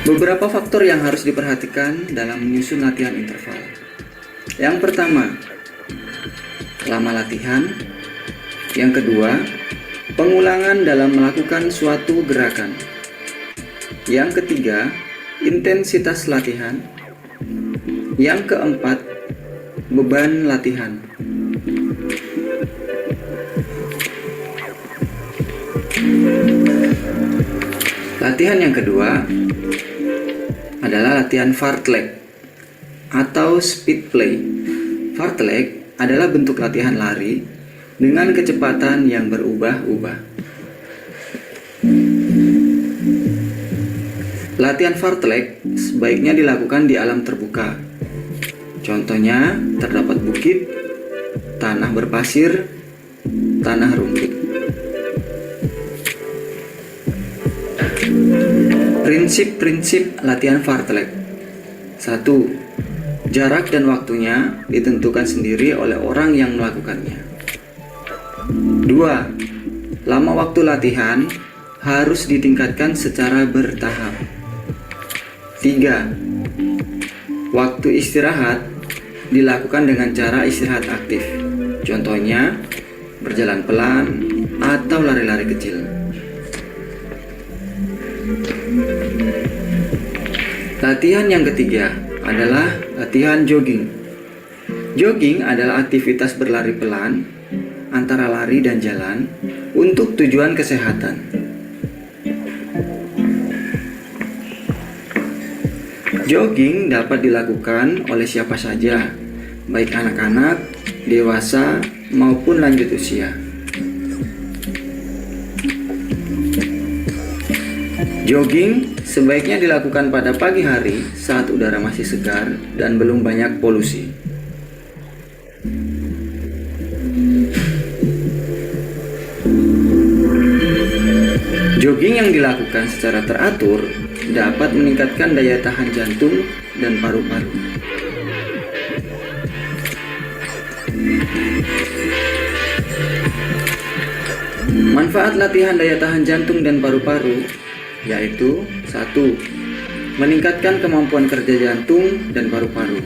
Beberapa faktor yang harus diperhatikan dalam menyusun latihan interval. Yang pertama, lama latihan. Yang kedua, pengulangan dalam melakukan suatu gerakan. Yang ketiga, intensitas latihan. Yang keempat, beban latihan. Latihan yang kedua adalah latihan fartlek atau speed play. Fartlek adalah bentuk latihan lari dengan kecepatan yang berubah-ubah. Latihan fartlek sebaiknya dilakukan di alam terbuka. Contohnya terdapat bukit, tanah berpasir, tanah rumput. Prinsip-prinsip latihan fartlek. 1. Jarak dan waktunya ditentukan sendiri oleh orang yang melakukannya. 2. Lama waktu latihan harus ditingkatkan secara bertahap. 3. Waktu istirahat dilakukan dengan cara istirahat aktif. Contohnya, berjalan pelan atau lari-lari kecil. Latihan yang ketiga adalah latihan jogging. Jogging adalah aktivitas berlari pelan antara lari dan jalan untuk tujuan kesehatan. Jogging dapat dilakukan oleh siapa saja, baik anak-anak, dewasa, maupun lanjut usia. Jogging sebaiknya dilakukan pada pagi hari saat udara masih segar dan belum banyak polusi. Jogging yang dilakukan secara teratur dapat meningkatkan daya tahan jantung dan paru-paru. Manfaat latihan daya tahan jantung dan paru-paru yaitu 1. Meningkatkan kemampuan kerja jantung dan paru-paru.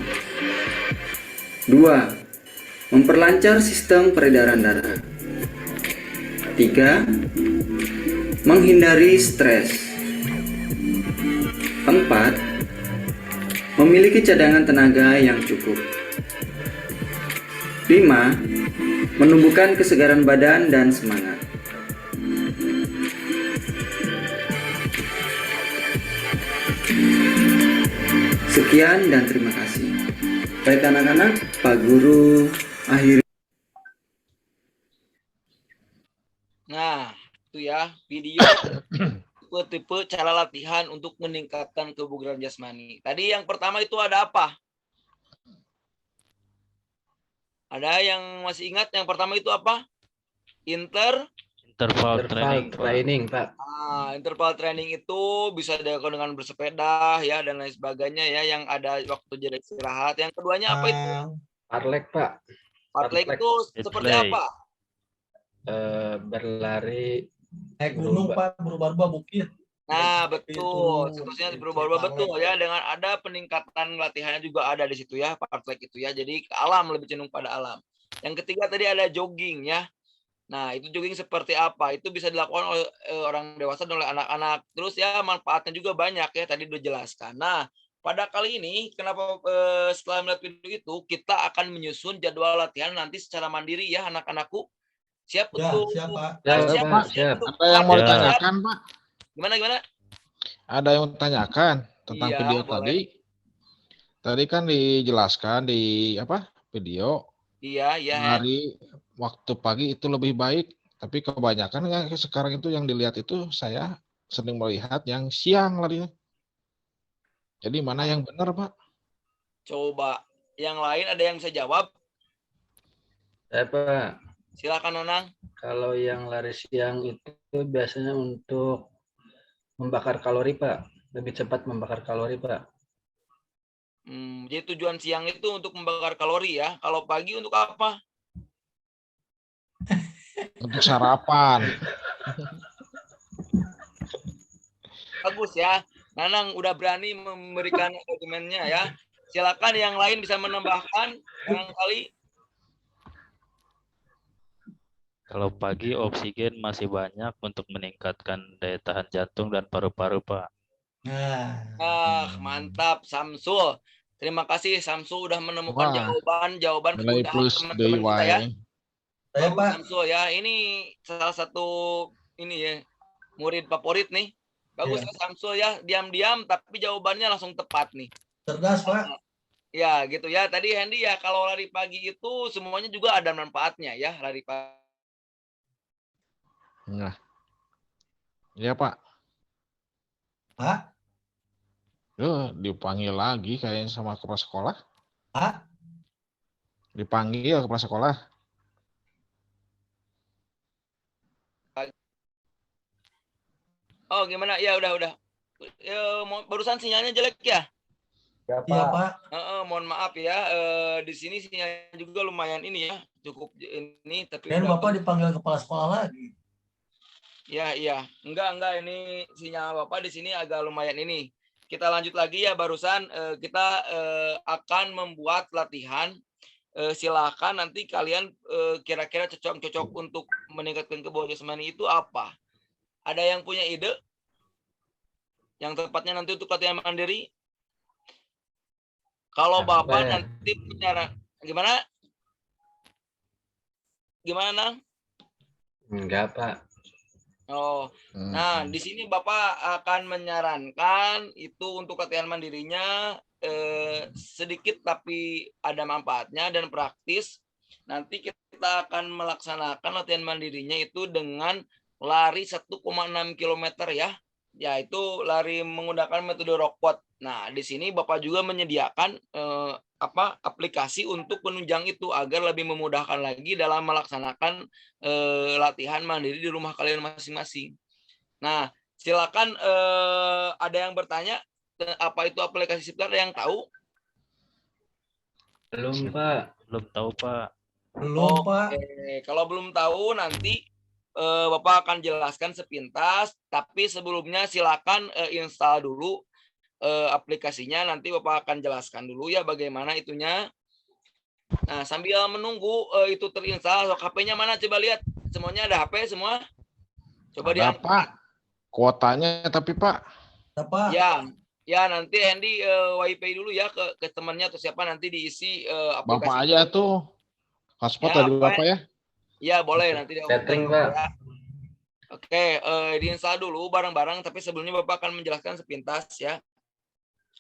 2. Memperlancar sistem peredaran darah. 3. Menghindari stres. 4. Memiliki cadangan tenaga yang cukup. 5. Menumbuhkan kesegaran badan dan semangat. Sekian dan terima kasih. Baik anak-anak, Pak Guru akhiri. Nah, itu ya video tipe-tipe cara latihan untuk meningkatkan kebugaran jasmani. Tadi yang pertama itu ada apa? Ada yang masih ingat yang pertama itu apa? Interval training, Pak. Interval training itu bisa dilakukan dengan bersepeda ya dan lain sebagainya ya, yang ada waktu jeda istirahat. Yang keduanya apa itu? Fartlek, Pak. Fartlek itu seperti apa? Berlari Naik gunung, Pak, berubah-ubah bukit. Nah, betul. Seterusnya berubah-ubah betul ya, dengan ada peningkatan latihannya juga ada di situ ya, fartlek itu ya. Jadi ke alam, lebih cenderung pada alam. Yang ketiga tadi ada jogging ya. Nah, itu jogging seperti apa? Itu bisa dilakukan oleh orang dewasa dan oleh anak-anak. Terus ya manfaatnya juga banyak ya, tadi udah jelaskan. Nah, pada kali ini kenapa setelah melihat video itu kita akan menyusun jadwal latihan nanti secara mandiri ya anak-anakku. Siap Ya, untuk siap, Pak. Siap. Ada yang mau ditanyakan, Pak? Gimana? Ada yang mau tanyakan tentang Iya, video boleh. tadi. Tadi kan dijelaskan di video. Iya. Hari waktu pagi itu lebih baik, tapi kebanyakan yang sekarang itu yang dilihat itu saya sering melihat yang siang larinya. Jadi mana yang benar, Pak? Coba yang lain ada yang bisa jawab? Pak. Silakan Nonang. Kalau yang lari siang itu biasanya untuk membakar kalori, Pak. Lebih cepat membakar kalori, Pak. Jadi tujuan siang itu untuk membakar kalori ya. Kalau pagi untuk apa? Untuk sarapan. Bagus ya. Nanang udah berani memberikan argumennya ya. Silakan yang lain bisa menambahkan barangkali. Kalau pagi oksigen masih banyak untuk meningkatkan daya tahan jantung dan paru-paru, Pak. Mantap Samsul. Terima kasih Samsul udah menemukan jawaban nilai plus teman-teman kita ya. Saya, Pak. Samsul ya, ini salah satu ini ya murid favorit nih. Bagus ya Samsul ya, diam-diam tapi jawabannya langsung tepat nih. Cerdas, Pak. Ya gitu ya. Tadi Hendy ya, kalau lari pagi itu semuanya juga ada manfaatnya ya, lari pagi. Nah. Iya, Pak. Pak? Dipanggil lagi kayaknya sama kepala sekolah. Pak? Dipanggil kepala sekolah. Oh, gimana? Ya udah. Ya, barusan sinyalnya jelek ya? Ya, Iya, Pak. Pak. Mohon maaf ya, di sini sinyalnya juga lumayan ini ya, cukup ini, tapi Dan udah Bapak dipanggil kepala sekolah lagi. iya. Enggak, ini sinyal Bapak di sini agak lumayan ini. Kita lanjut lagi ya, barusan kita akan membuat latihan. Silakan nanti kalian kira-kira cocok untuk meningkatkan kebugaran jasmani itu apa? Ada yang punya ide? Yang tepatnya nanti untuk latihan mandiri? Kalau Bapak nanti bicara gimana? Gimana? Enggak, Pak. Oh, nah di sini Bapak akan menyarankan itu untuk latihan mandirinya sedikit tapi ada manfaatnya dan praktis. Nanti kita akan melaksanakan latihan mandirinya itu dengan lari 1,6 km ya, yaitu lari menggunakan metode rockpot. Nah, di sini Bapak juga menyediakan aplikasi untuk penunjang itu agar lebih memudahkan lagi dalam melaksanakan latihan mandiri di rumah kalian masing-masing. Nah, silakan ada yang bertanya apa itu aplikasi SIPGAR, ada yang tahu? Belum, Pak. Belum tahu, Pak. Belum, Pak. Kalau belum tahu nanti Bapak akan jelaskan sepintas, tapi sebelumnya silakan install dulu aplikasinya, nanti Bapak akan jelaskan dulu ya bagaimana itunya. Nah, sambil menunggu itu terinstall, HP-nya mana coba lihat. Semuanya ada HP semua? Coba Ada, Pak. Kuotanya tapi, Pak. Apa? Ya nanti Hendy WiFi dulu ya ke temannya atau siapa, nanti diisi aplikasi. Bapak aja tuh. Hotspot Ya, dari Bapak ya. Ya boleh nanti. Setting, Pak. Ya. Oke, diinstal dulu bareng-bareng, tapi sebelumnya Bapak akan menjelaskan sepintas ya.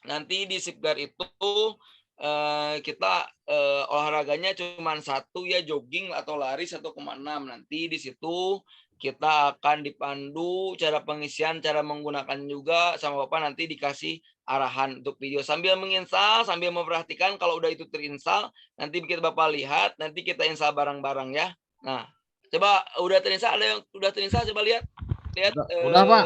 Nanti di SIPGAR itu kita olahraganya cuma satu ya, jogging atau lari 1,6. Nanti di situ kita akan dipandu cara pengisian, cara menggunakan juga sama Bapak, nanti dikasih arahan untuk video. Sambil menginstal, sambil memperhatikan kalau udah itu terinstall, nanti kita Bapak lihat, nanti kita install bareng-bareng ya. Nah, coba udah terinstall, ada yang udah terinstall, coba lihat. Udah, Pak.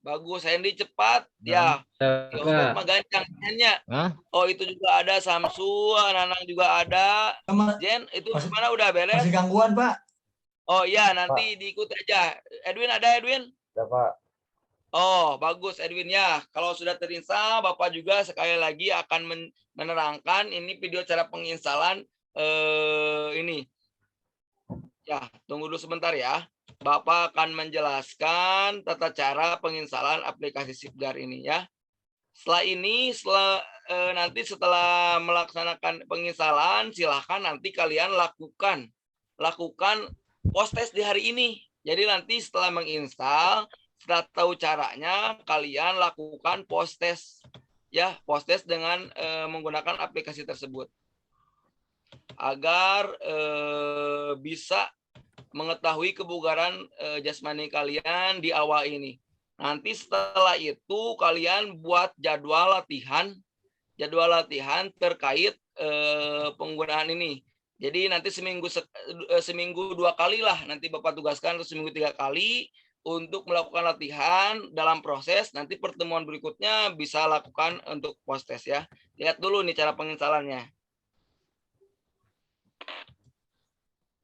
Bagus, Hendy cepat. Ya, Pak gancangnya. Oh, itu juga ada Samsu, Nanang juga ada. Jen, itu gimana, udah beres? Masih gangguan, Pak. Oh iya, nanti diikuti aja. Edwin ada, Edwin? Ya, Pak. Oh, bagus Edwin ya. Kalau sudah terinstall, Bapak juga sekali lagi akan menerangkan ini video cara penginstalan ini. Ya, tunggu dulu sebentar ya. Bapak akan menjelaskan tata cara penginstalan aplikasi SIPGAR ini ya. Nanti setelah melaksanakan penginstalan, silahkan nanti kalian lakukan post test di hari ini. Jadi nanti setelah menginstal, setelah tahu caranya, kalian lakukan post test ya, post test dengan menggunakan aplikasi tersebut agar bisa mengetahui kebugaran jasmani kalian di awal ini. Nanti setelah itu kalian buat jadwal latihan terkait penggunaan ini. Jadi nanti seminggu 2 kali lah nanti Bapak tugaskan, atau seminggu 3 kali untuk melakukan latihan dalam proses. Nanti pertemuan berikutnya bisa lakukan untuk post test ya. Lihat dulu nih cara penginstalannya.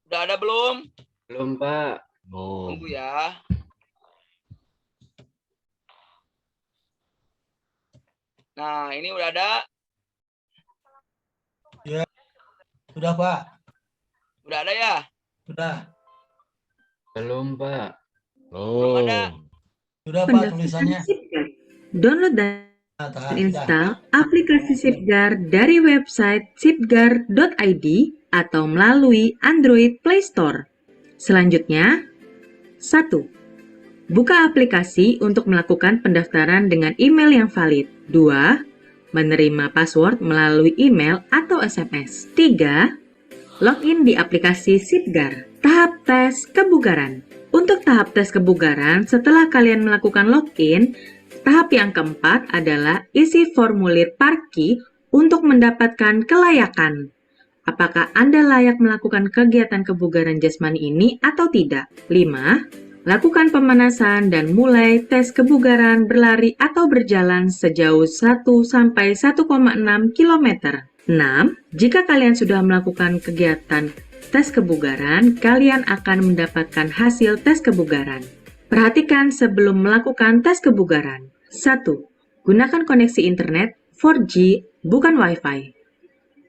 Udah ada belum? Belum, Pak. Tunggu ya. Nah, ini udah ada. Ya. Sudah, Pak. Udah ada ya? Sudah. Belum, Pak. Belum ada. Sudah, Pak, tulisannya. Download dan install aplikasi SIPGAR dari website sipgar.id atau melalui Android Play Store. Selanjutnya, 1. Buka aplikasi untuk melakukan pendaftaran dengan email yang valid. 2. Menerima password melalui email atau SMS. 3. Login di aplikasi SIPGAR. Tahap tes kebugaran. Untuk tahap tes kebugaran, setelah kalian melakukan login, tahap yang keempat adalah isi formulir Parki untuk mendapatkan kelayakan. Apakah Anda layak melakukan kegiatan kebugaran jasmani ini atau tidak? 5. Lakukan pemanasan dan mulai tes kebugaran berlari atau berjalan sejauh 1-1,6 km. 6. Jika kalian sudah melakukan kegiatan tes kebugaran, kalian akan mendapatkan hasil tes kebugaran. Perhatikan sebelum melakukan tes kebugaran. 1. Gunakan koneksi internet 4G, bukan Wi-Fi.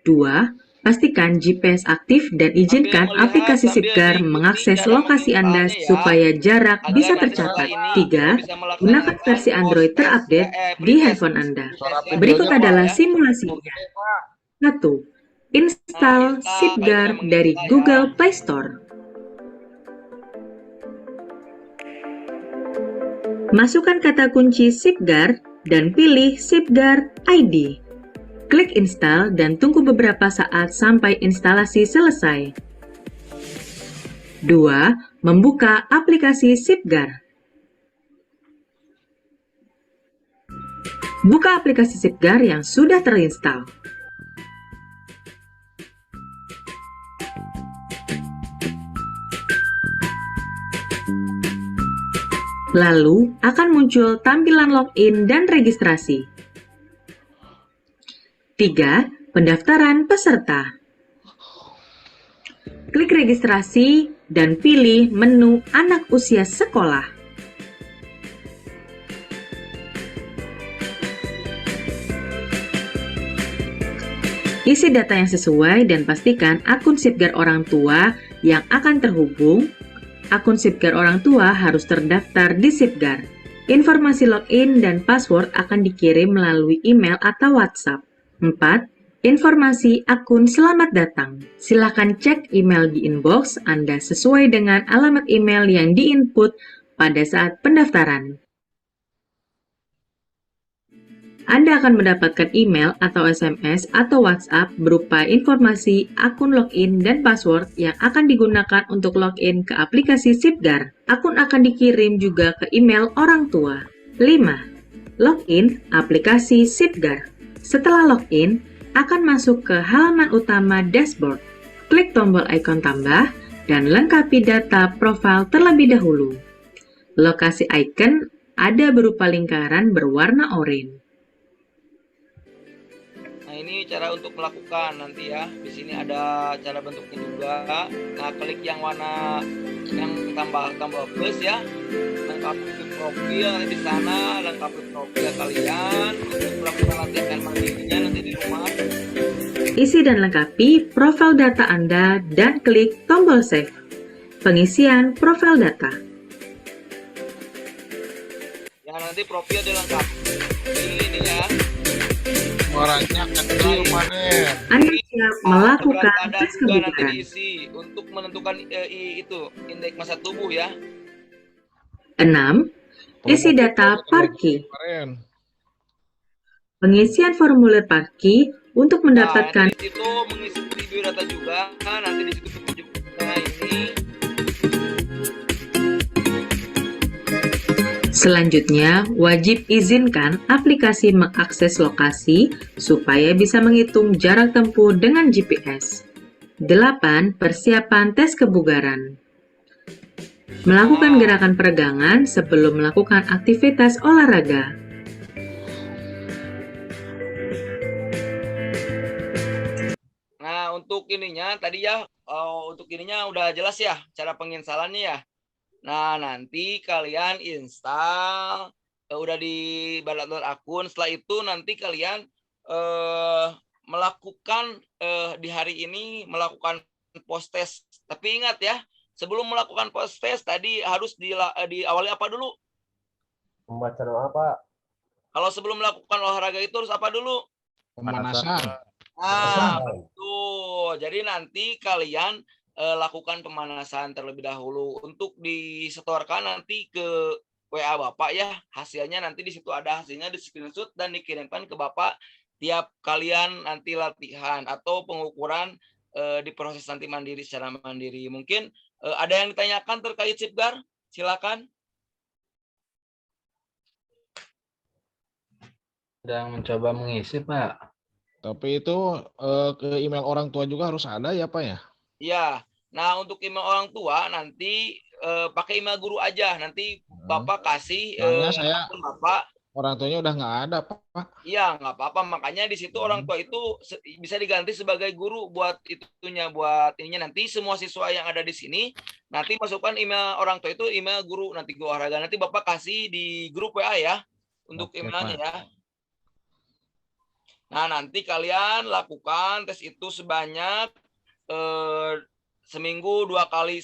2. Pastikan GPS aktif dan izinkan aplikasi Sipgar mengakses lokasi Anda supaya jarak bisa tercatat. 3. Gunakan versi Android terupdate di handphone Anda. Berikut adalah simulasinya. 1. Install Sipgar dari Google Play Store. Masukkan kata kunci Sipgar dan pilih Sipgar ID. Klik install dan tunggu beberapa saat sampai instalasi selesai. 2. Membuka aplikasi Sipgar. Buka aplikasi Sipgar yang sudah terinstall. Lalu akan muncul tampilan login dan registrasi. 3. Pendaftaran peserta. Klik registrasi dan pilih menu anak usia sekolah. Isi data yang sesuai dan pastikan akun Sipgar orang tua yang akan terhubung. Akun Sipgar orang tua harus terdaftar di Sipgar. Informasi login dan password akan dikirim melalui email atau WhatsApp. 4. Informasi akun selamat datang. Silakan cek email di inbox Anda sesuai dengan alamat email yang diinput pada saat pendaftaran. Anda akan mendapatkan email atau SMS atau WhatsApp berupa informasi akun login dan password yang akan digunakan untuk login ke aplikasi Sipgar. Akun akan dikirim juga ke email orang tua. 5. Login aplikasi Sipgar. Setelah login, akan masuk ke halaman utama dashboard. Klik tombol ikon tambah dan lengkapi data profil terlebih dahulu. Lokasi icon ada berupa lingkaran berwarna oranye. Nah, ini cara untuk melakukan nanti ya. Di sini ada cara bentuknya juga. Nah, klik yang warna yang tambah plus ya. Lengkapi profil di sana, lengkapi profil kalian untuk melakukan latihan mandirinya nanti di rumah. Isi dan lengkapi profil data Anda dan klik tombol save. Pengisian profil data. Ya, nanti profil dilengkapi. Ini ya. Suaranya kecil mana? Anda siap melakukan tes kebugaran. Nanti diisi untuk menentukan itu indeks massa tubuh ya. 6. Isi data Parki. Pengisian formulir Parki untuk mendapatkan. Nah, di situ mengisi biodata juga. Nanti di situ juga ini. Selanjutnya, wajib izinkan aplikasi mengakses lokasi supaya bisa menghitung jarak tempuh dengan GPS. 8. Persiapan tes kebugaran. Melakukan gerakan peregangan sebelum melakukan aktivitas olahraga. Nah, untuk ininya tadi ya, untuk ininya udah jelas ya cara penginstalannya ya. Nah, nanti kalian install, udah di download akun. Setelah itu nanti kalian melakukan di hari ini melakukan post test. Tapi ingat ya, sebelum melakukan post test tadi harus diawali apa dulu? Membaca doa, Pak. Kalau sebelum melakukan olahraga itu harus apa dulu? Pemanasan. Ah, betul. Jadi nanti kalian lakukan pemanasan terlebih dahulu untuk disetorkan nanti ke WA Bapak ya. Hasilnya nanti di situ ada hasilnya, di screenshot dan dikirimkan ke Bapak tiap kalian nanti latihan atau pengukuran diproses nanti mandiri secara mandiri. Mungkin ada yang ditanyakan terkait Sipgar? Silakan. Sedang mencoba mengisi, Pak. Tapi itu ke email orang tua juga harus ada ya Pak ya? Ya, nah untuk email orang tua nanti pakai email guru aja. Nanti Bapak kasih saya akun Bapak. Orang tuanya udah nggak ada, Pak. Iya, nggak apa-apa. Makanya di situ orang tua itu bisa diganti sebagai guru buat ininya. Nanti semua siswa yang ada di sini nanti masukkan email orang tua itu email guru, nanti guru olahraga. Nanti Bapak kasih di grup WA ya untuk emailnya ya. Nah, nanti kalian lakukan tes itu sebanyak seminggu 2 kali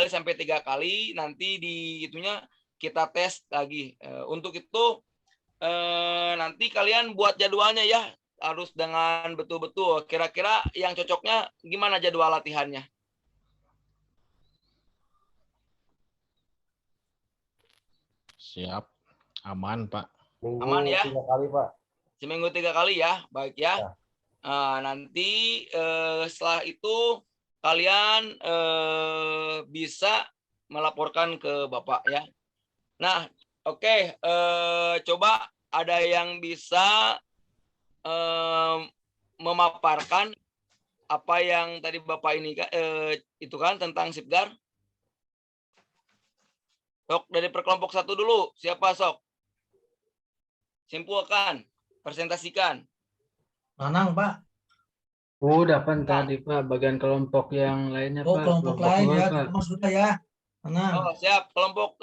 sampai 3 kali. Nanti di itunya kita tes lagi. Untuk itu nanti kalian buat jadwalnya ya, harus dengan betul-betul. Kira-kira yang cocoknya gimana jadwal latihannya? Siap, aman Pak. Aman ya? 3 kali Pak. Seminggu 3 kali ya, baik ya. Nanti setelah itu kalian bisa melaporkan ke Bapak ya. Nah, oke, coba ada yang bisa memaparkan apa yang tadi Bapak ini itu kan tentang Sipgar. Sok dari perkelompok 1 dulu, siapa sok? Simpulkan, presentasikan. Nanang Pak. Udah kan tadi Pak, bagian kelompok yang lainnya Pak. Kelompok lain ya, sudah ya. Nanang. Oh siap, kelompok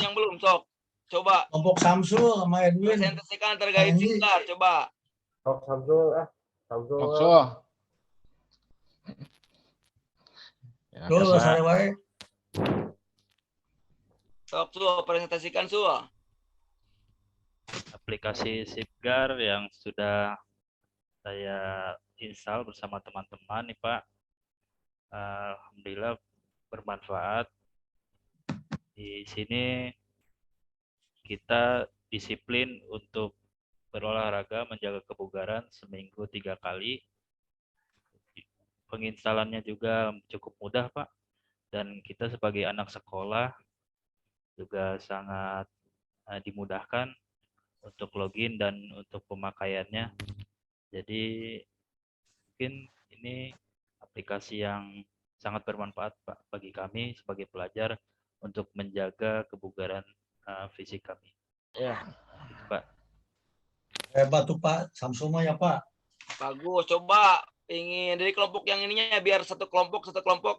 yang belum sok. Coba. Kelompok Samsul sama Edwin. Presentasikan terkait Sipgar, coba. Samsul. Tuh, saya wae. Sok presentasikan Sul. Aplikasi Sipgar yang sudah saya install bersama teman-teman nih Pak. Alhamdulillah bermanfaat. Di sini kita disiplin untuk berolahraga, menjaga kebugaran seminggu 3 kali. Penginstalannya juga cukup mudah Pak. Dan kita sebagai anak sekolah juga sangat dimudahkan untuk login dan untuk pemakaiannya. Jadi mungkin ini aplikasi yang sangat bermanfaat Pak bagi kami sebagai pelajar untuk menjaga kebugaran fisik kami. Ya. Pak. Hebat tuh Pak, Samsung ya Pak. Bagus, coba ingin dari kelompok yang ininya biar satu kelompok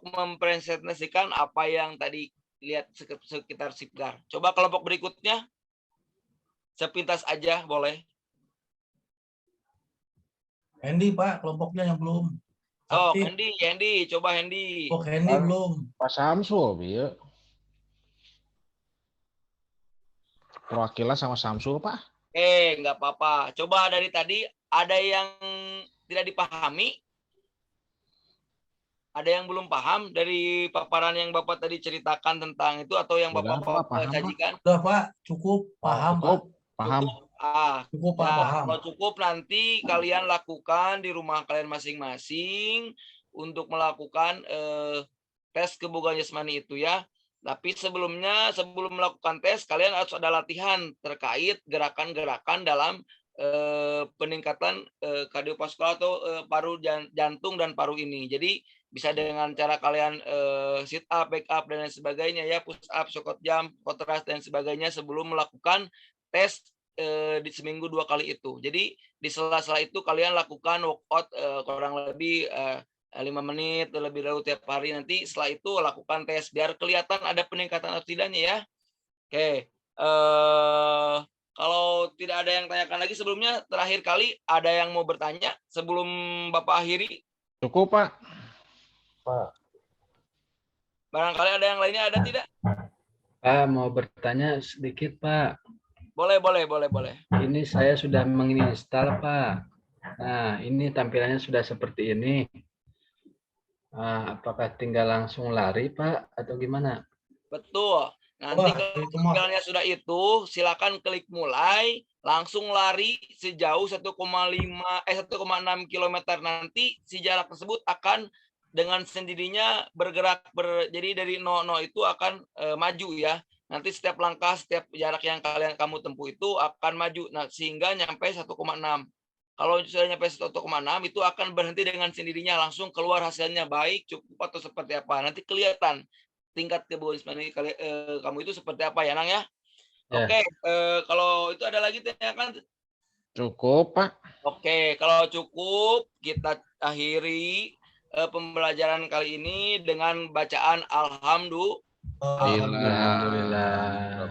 mempresentasikan apa yang tadi lihat sekitar Sipgar. Coba kelompok berikutnya. Sepintas aja boleh. Hendy Pak, kelompoknya yang belum. Oh, Hendy, coba Hendy. Oh, Hendy belum. Pak Samsul, ya. Perwakilan sama Samsul, Pak. Nggak apa-apa. Coba dari tadi ada yang tidak dipahami? Ada yang belum paham dari paparan yang Bapak tadi ceritakan tentang itu atau yang Bapak sajikan? Sudah Pak, cukup paham Pak. Paham. Cukup Pak, paham. Kalau cukup nanti kalian lakukan di rumah kalian masing-masing untuk melakukan tes kebugaran jasmani itu ya. Tapi sebelum melakukan tes kalian harus ada latihan terkait gerakan-gerakan dalam peningkatan kardiovaskular atau paru jantung dan paru ini. Jadi bisa dengan cara kalian sit up, back up dan lain sebagainya ya, push up, squat jump, kontras dan sebagainya sebelum melakukan tes di seminggu 2 kali itu. Jadi di sela-sela itu kalian lakukan workout kurang lebih 5 menit lebih dahulu tiap hari. Nanti setelah itu lakukan tes biar kelihatan ada peningkatan atau tidaknya ya. Oke. Kalau tidak ada yang tanyakan lagi sebelumnya, terakhir kali ada yang mau bertanya sebelum Bapak akhiri? Cukup Pak. Barangkali ada yang lainnya, ada tidak? Pak, mau bertanya sedikit Pak. Boleh. Ini saya sudah menginstal Pak. Nah, ini tampilannya sudah seperti ini. Apakah tinggal langsung lari Pak atau gimana? Betul. Nanti kalau tampilannya sudah itu, silakan klik mulai, langsung lari sejauh 1,6 km. Nanti si jarak tersebut akan dengan sendirinya bergerak, jadi dari 0 itu akan maju ya. Nanti setiap langkah, setiap jarak yang kamu tempuh itu akan maju. Nah, sehingga nyampe 1,6. Kalau sudah nyampe 1,6 itu akan berhenti dengan sendirinya, langsung keluar hasilnya baik, cukup atau seperti apa. Nanti kelihatan tingkat keboisman ini kamu itu seperti apa ya, Nang ya? Ya. Oke, kalau itu ada lagi kan? Cukup, Pak. Oke, kalau cukup kita akhiri pembelajaran kali ini dengan bacaan Alhamdulillah.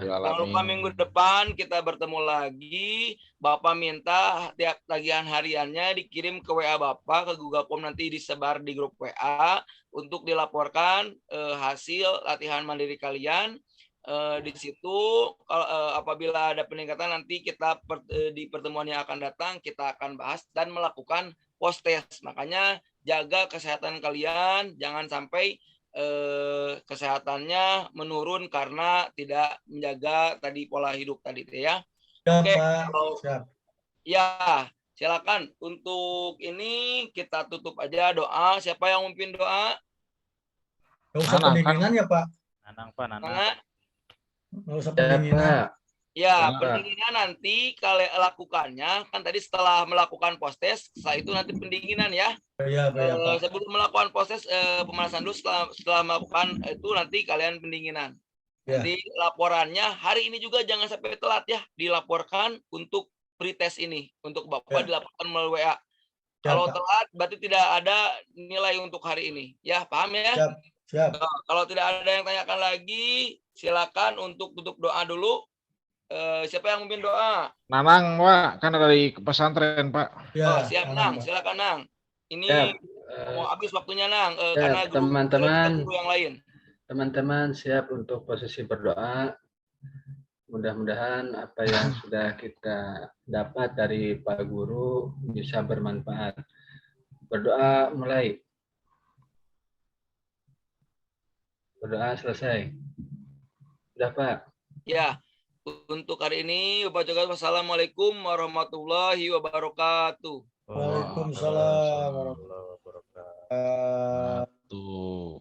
Jangan lupa minggu depan kita bertemu lagi. Bapak minta tiap tagihan hariannya dikirim ke WA Bapak, ke Google Form, nanti disebar di grup WA untuk dilaporkan hasil latihan mandiri kalian. Di situ apabila ada peningkatan nanti kita di pertemuan yang akan datang kita akan bahas dan melakukan post test. Makanya jaga kesehatan kalian, jangan sampai kesehatannya menurun karena tidak menjaga tadi pola hidup tadi ya. Oke, ya silakan untuk ini kita tutup aja doa. Siapa yang memimpin doa? Gak usah pendinginan ya Pak. Nanang. Nggak usah pendinginan. Ya, pendinginan nanti kalau lakukannya kan tadi setelah melakukan post test, setelah itu nanti pendinginan ya. Iya, Pak. Sebelum melakukan post test pemanasan dulu, setelah melakukan itu nanti kalian pendinginan. Ya. Nanti laporannya hari ini juga jangan sampai telat ya, dilaporkan untuk pretest ini untuk Bapak dilaporkan melalui WA. Kalau telat berarti tidak ada nilai untuk hari ini. Ya, paham ya? Siap. Kalau tidak ada yang tanyakan lagi, silakan untuk tutup doa dulu. Siapa yang memimpin doa? Nanang, Pak, kan dari pesantren, Pak. Ya, siap, Nang. Silakan, Nang. Ini mau habis waktunya, Nang. Karena teman-teman yang lain. Teman-teman siap untuk posisi berdoa. Mudah-mudahan apa yang sudah kita dapat dari Pak Guru bisa bermanfaat. Berdoa mulai. Berdoa selesai. Sudah, Pak? Ya. Untuk hari ini, wassalamualaikum warahmatullahi wabarakatuh. Waalaikumsalam warahmatullahi wabarakatuh.